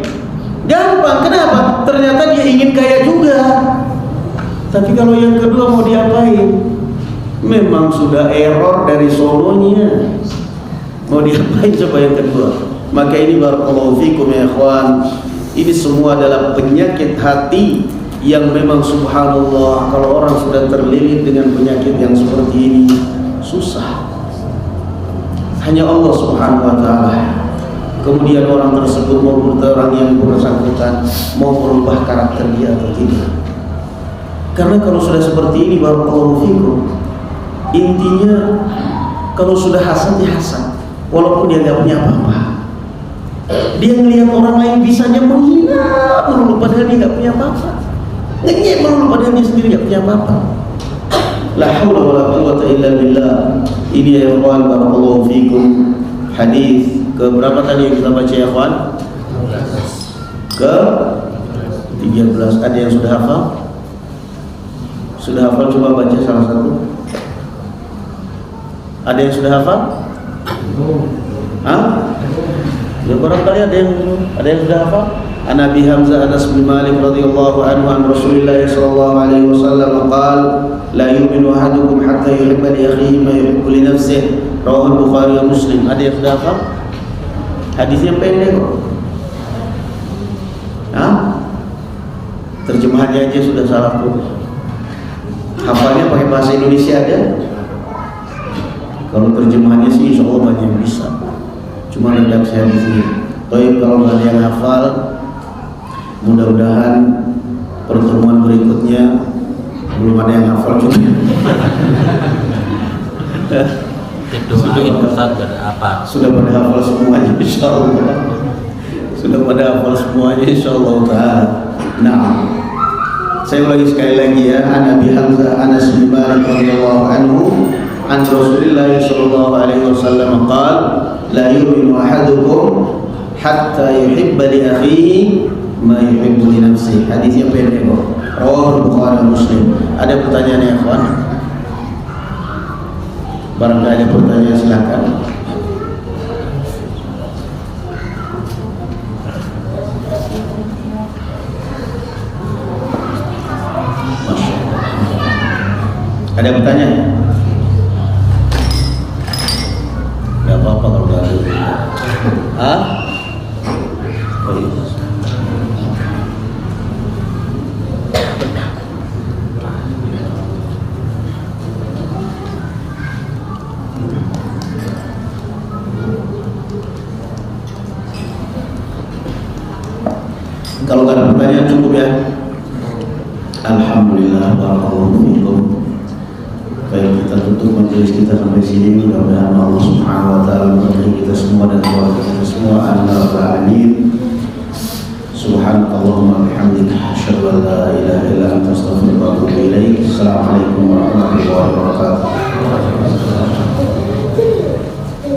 Gampang, kenapa? Ternyata dia ingin kaya juga. Tapi kalau yang kedua mau diapain? Memang sudah error dari sononya. Mau diapain coba yang kedua? Maka ini barakallahu fikum ya ikhwan. Ini semua adalah penyakit hati yang memang subhanallah, kalau orang sudah terlilit dengan penyakit yang seperti ini susah. Hanya Allah subhanahu wa ta'ala. Kemudian orang tersebut mau orang yang bersangkutan mau merubah karakter dia atau tidak. Karena kalau sudah seperti ini barakallahu fikum, intinya kalau sudah hasad ya hasad, walaupun dia nggak punya apa-apa. Dia ngelihat orang lain bisanya menghina melulu padahal dia nggak punya apa-apa, ngejek melulu padahal dia sendiri nggak punya apa-apa. La haula wala quwwata illa billah. Ini ya ikhwan barakallahu fikum, hadis ke berapa tadi yang kita baca ya ikhwan? Ke 13. Ada yang sudah hafal? Sudah hafal, coba baca salah satu. Ada yang sudah hafal? Hah? Ya barangkali ada yang sudah hafal? An Abi Hamzah Anas bin Malik radhiyallahu anhu an Rasulillah sallallahu alaihi wasallam qala la yu'minu ahadukum hatta yuhibba li akhihi ma yuhibbu li nafsihi. Rawahu Bukhari wa Muslim. Ada yang sudah hafal? Hadisnya pendek kok. Hah? Terjemahannya aja sudah salah tuh. Hafalnya pakai bahasa Indonesia ada? Kalau terjemahannya sih insya Allah banyak yang bisa. Cuma redaksi hadisnya. Tapi kalau nggak ada yang hafal, mudah-mudahan pertemuan berikutnya belum ada yang hafal juga. Doain Ustaz apa? Sudah pada hafal semuanya insya Allah. Sudah pada hafal semuanya insya Allah Ta'ala. Nah, saya ulangi sekali lagi ya. An Abi Hamzah Anas bin Malik radhiyallahu anhu an Rasulillah sallallahu alaihi wasallam qala la yu'minu ahadukum hatta yuhibba li akhihi ma yuhibbu li nafsihi. Hadisnya pendek kok. Rawahu Bukhari dan Muslim. Ada pertanyaan ya, kawan? Barangkali ada pertanyaan, silakan. Masya Allah. Ada pertanyaan? Gak apa-apa kalau gak ada. Hah? Oh, iya. Kalau gak ada pertanyaan cukup ya. Alhamdulillah, barakallahu fikum. Baik, kita tutup majelis kita sampai sini. Mudah-mudahan Allah Subhanahu wa taala memberkahi kita semua dan keluarga kita semua. Amin. Subhanallahumma bihamdika asyhadu an la ilaha illa anta astaghfiruka wa atubu ilaik. Assalamualaikum warahmatullahi wabarakatuh.